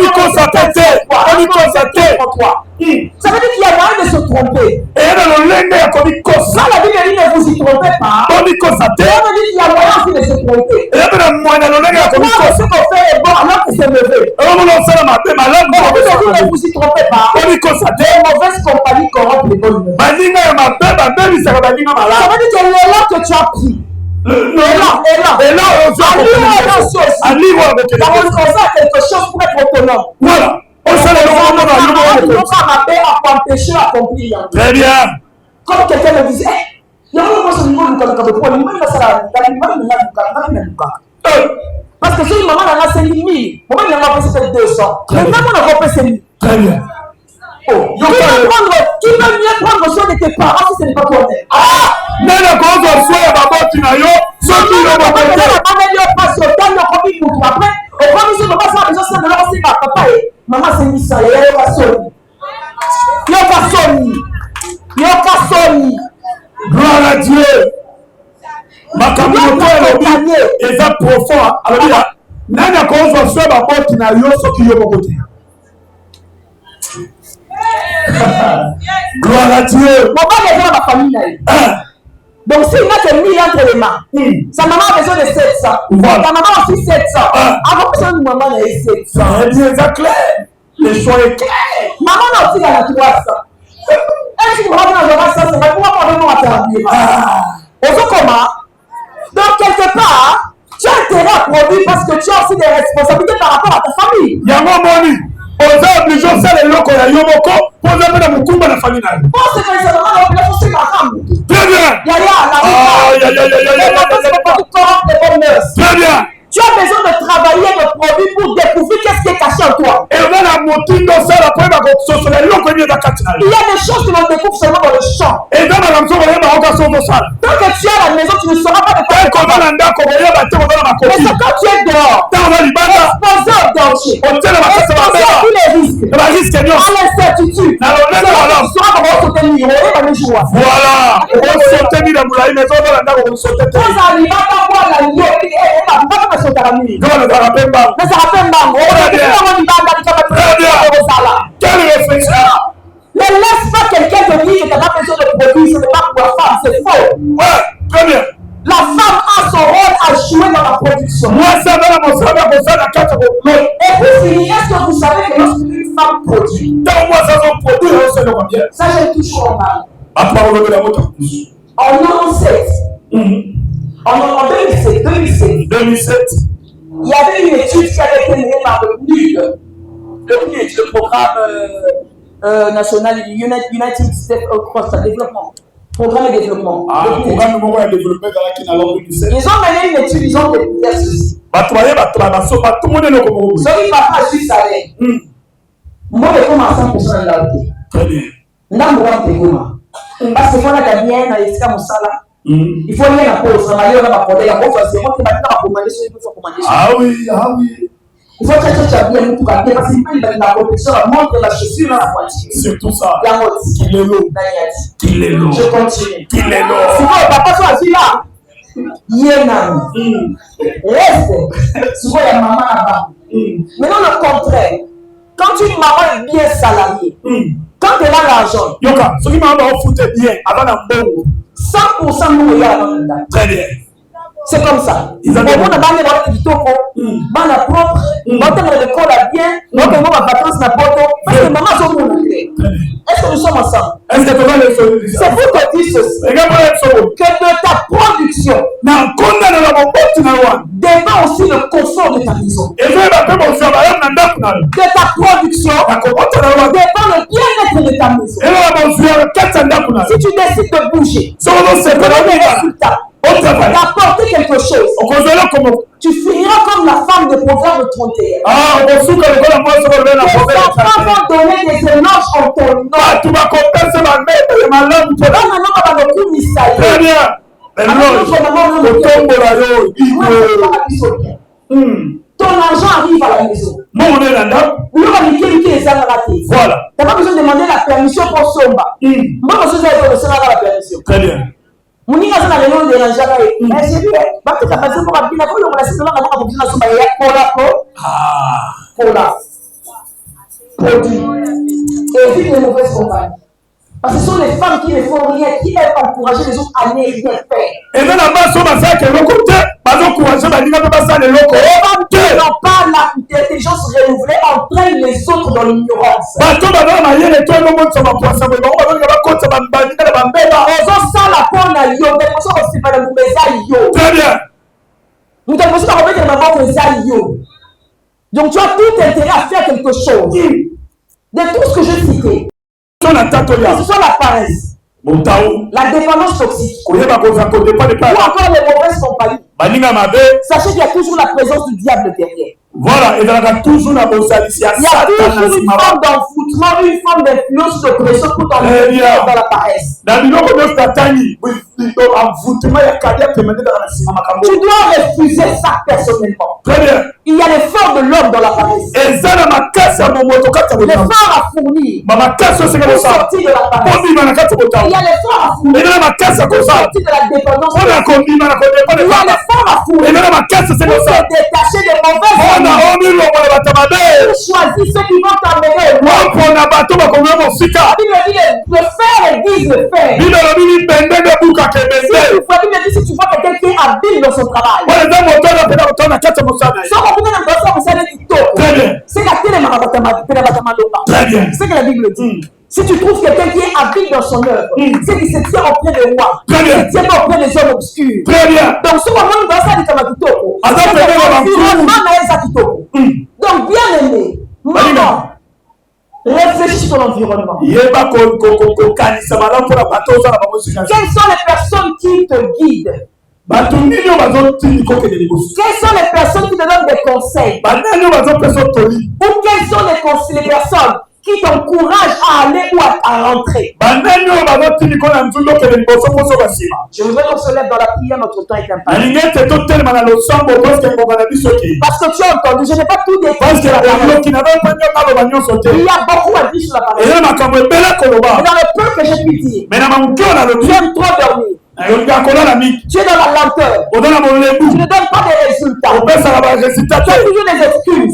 veut dire qu'il y a moyen de se tromper. Ça, la Bible dit ne vous y trompez pas. Ça veut dire qu'il y a moyen aussi de se tromper. Ce qu'on fait est bon alors que c'est mauvais. La Bible dit ne vous y trompez pas. Les mauvaises compagnies corrompent les bonnes nouvelles. Ça veut dire que l'élan que tu as pris. Quelque chose pour être autonome. Voilà. Très bien. Comme quelqu'un me disait, parce que si maman en a 5 000, maman en a peut-être 200. Mais maman en a peut-être 5 000. Très bien. Qui va mieux prendre soin de tes parents si ce n'est pas toi-même? Maman c'est Nissa, Yokasoni. Gloire à Dieu. Ma communauté est profond. Alors, nana kozwa swa baboti na yo soki yo bokote. Gloire à Dieu. Mon père est dans ma famille. Donc s'il n'a que 1000 entre les mains, sa maman a besoin de 700. Voilà. Ta maman aussi 700. Avant que sa maman ait 700. C'est clair. Le choix est clair. Maman a aussi la 300. Est-ce que maman a 300? C'est pas pour moi vraiment attendu. Comment? Donc quelque part, tu as intérêt à produire parce que tu as aussi des responsabilités par rapport à ta famille. Yango moni. Oza obligé de faire le loco ya yomoko pour amener la mukumba na famille. Bon, c'est que c'est maman qui a fait ma femme. Très bien. Très bien. Tu as besoin de travailler, de produire pour découvrir qu'est-ce qui est caché en toi. Et on a la motive dans ça, la première chose, c'est le loco de la catina. Il y a des choses que l'on découvre seulement dans le champ. Et dans la maison, on a la maison de ça. Tant que tu es à la maison, tu ne sauras pas de quoi. Mais c'est quand tu es dehors, exposé au danger, exposé à tous les risques, à l'incertitude, tu sauras comment sauter le niveau et le joie. Voilà. On sautait ni la moulaï, mais on sautait. Vous arrivez à voir la ligne et mais ça rappelle Bango. Quelle réflexion. Ne laisse pas quelqu'un te dire que tu n'as pas besoin de produire, ce n'est pas pour la femme, c'est faux. Ouais, très bien. La femme a son rôle à jouer dans la production. Moi, ça va la montre, la carte. Et puis finir, est-ce que vous savez que lorsqu'une femme produit, dans moi, ça va produire, on sait le combien. Ça, j'ai toujours en parlé. Après, on va la moto. En 97. En 2007, il y avait une étude qui avait été menée par le PNUD, le programme national United States Cross Development. Programme de développement. Programme de développement dans la Ils ont mené une étude, ils ont découvert ceci. Tout le monde est là. Ce qui va pas juste aller. Moi, je commence à 100% de la route. Très bien. Parce que quand on a bien dans les cas il faut aller à la pause. Ah oui. Il faut que tu aies bien tout parce qu'il la protection, montre la chaussure dans la voiture. Surtout ça. Qu'il est l'eau. Je continue. Qu'il est l'eau. C'est quoi, papa soit assis là. Yénam. Reste. Souvent, il y a maman là-bas. Maintenant, le contraire. Quand une maman est bien salariée, quand elle a l'argent, Yoka, ce qui m'a foutu bien avant la mort. 100% nous regardons. Très bien. C'est comme ça. Ils ont des gens qui ont la propre, l'école bien, donc on va vacances na poto, parce que maman sont mon Est-ce que nous sommes ensemble? Est-ce que tu vas les sauver? C'est pour te dire ceci. Que de ta production dépend aussi le confort de ta maison. De ta production dépend le bien-être de ta maison. Si tu décides de bouger, c'est pour les résultats. D'apporter quelque chose. Tu finiras comme la femme de programme de 31. Les enfants vont donner des éloges en ton nom. Très bien. Ton argent arrive à la maison. Voilà. Tu n'as pas besoin de demander la permission pour Somba. Moi, je suis la permission. Très bien. Moninga ça na réunion de Ranjara et j'ai vu ba te passer pour abina ko yo na sisi na ko bina so ba ya kola ko kola produit et puis les mauvaises compagnies. Parce que ce sont les femmes qui ne font rien, qui aiment encourager les autres à ne rien faire. Et là, là-bas, sur ma sac, le côté, pas encourager, ma ligne, pas ça, les locaux. Les femmes qui n'ont pas l'intelligence renouvelée entraînent les autres dans l'ignorance. Bateau, madame, ma yelle, toi, le monde, ça va poisson, mais bon, on va compte, ça va me bannir, ça va me bannir. Ils ont ça la peau, na yo, mais on s'en sait pas le mauvais yo. Très bien. Nous t'avons pas remettre dans ma mauvais yo. Donc tu as tout intérêt à faire quelque chose. De tout ce que je citais. Ce sont la paresse, la dépendance toxique, ou encore les mauvaises compagnies. Sachez qu'il y a toujours la présence du diable derrière. Voilà, et il y a toujours la il y a toujours une forme d'envoûtement, une forme d'influence, de pression pour t'enlever dans la paresse. Tu dois refuser ça personnellement. Très bien. Il y a l'effort de l'homme dans la paresse. L'effort à fournir pour sortir de la paresse. Il y a l'effort à fournir pour sortir de la dépendance. Il y a l'effort à fournir pour se détacher des mauvaises. Choisis ceux qui vont t'amener. Le faire église le faire. Si tu vois quelqu'un qui est habile dans son travail. C'est que la Bible dit. Si tu trouves quelqu'un qui est habile dans son œuvre, c'est qu'il se tient auprès des rois, il se tient pas auprès des hommes obscurs. Très bien. Donc, ce moment où on ça dit donc, bien aimé, maman, réfléchis sur ton environnement. Quelles sont les personnes qui te guident? Quelles sont les personnes qui te donnent des conseils? Ou quelles sont les personnes qui t'encouragent à aller ou à rentrer? Je voudrais qu'on se lève dans la prière, notre temps est important. Parce que tu as entendu, je n'ai pas tout détaillé. Il y a beaucoup à dire sur la parole. Mais dans le peu que j'ai pu dire, tu aimes trop dormir. Tu es dans la lenteur. Tu ne donnes pas de résultats. Tu as toujours des excuses.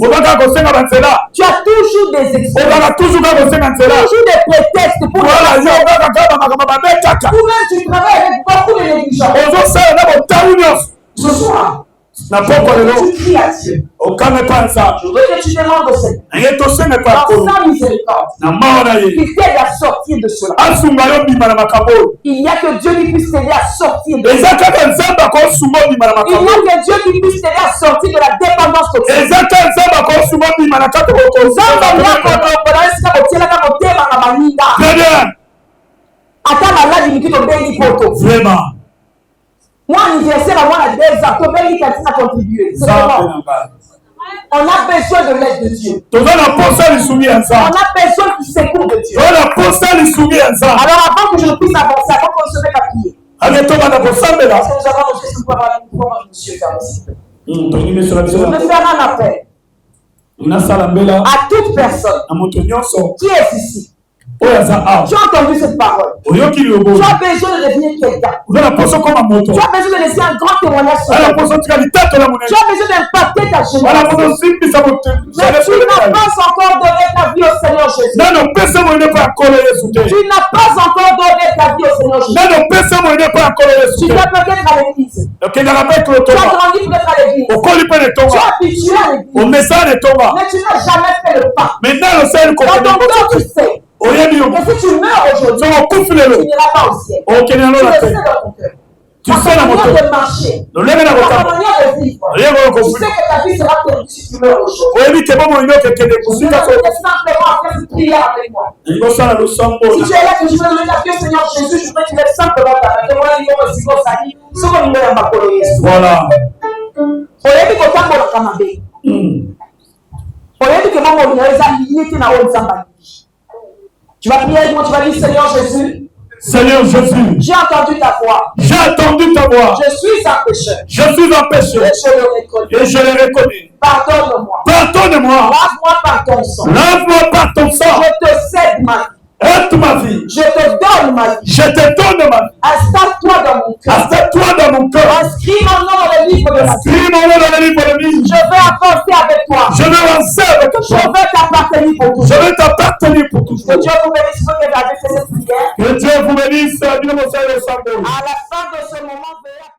Tu as toujours des excuses. Toujours des prétextes pour toi-même, tu travailles avec beaucoup de négligence. Ce soir, tu cries à Dieu. Je veux que tu demandes au Seigneur dans sa miséricorde qu'il t'aide à sortir de cela. Il n'y a que Dieu qui puisse t'aider à sortir de cela. Il n'y a que Dieu qui puisse t'aider à sortir de la dépendance toxique. Vraiment. Moi, anniversaire, moi, la 2 ans, tu peux dire qu'elle a contribué. On a besoin de l'aide de Dieu. On a besoin du secours de Dieu. Alors, avant que je ne puisse avancer, avant qu'on se mette à prier, est-ce que nous avons aussi ce pouvoir de monsieur je veux faire un appel à toute personne qui est ici. Tu as entendu cette parole. Tu as besoin de devenir quelqu'un. Tu as besoin de laisser un grand témoignage sur toi. Tu as besoin d'impacter ta génération. Mais tu n'as pas encore donné ta vie au Seigneur Jésus. Tu n'as pas encore donné ta vie au Seigneur Jésus. Tu dois peut-être à l'église. Tu as grandi peut-être à l'église. Tu as habitué à l'église. Mais tu n'as jamais fait le pas. Dans ton cœur, tu sais. Et si tu meurs aujourd'hui, tu n'iras pas au ciel. Tu le sais dans ton cœur. Tu sais la manière de marcher, la manière de vivre. Tu sais que ta vie sera perdue si tu meurs aujourd'hui. Je vais simplement faire cette prière avec moi. Si tu es là que je veux donner ta vie au Seigneur Jésus, je veux que tu lèves simplement ta main. Voilà. Tu vas prier avec moi, tu vas dire Seigneur Jésus. Seigneur Jésus, j'ai entendu ta voix. Je suis un pécheur. Et je le reconnais. Pardonne-moi. Lave-moi par ton sang. Je te cède ma vie. Aide ma vie. Je te donne ma vie. Installe-toi dans mon cœur. Installe-toi dans mon cœur. Inscris mon nom dans le livre de la vie. Inscris mon nom dans le livre de vie. Je veux avancer avec toi. Je veux avancer avec toi. Je veux t'appartenir pour toujours. Je veux t'appartenir pour toujours. Que Dieu vous bénisse pour que vous avez fait cette prière. Que Dieu vous bénisse. À la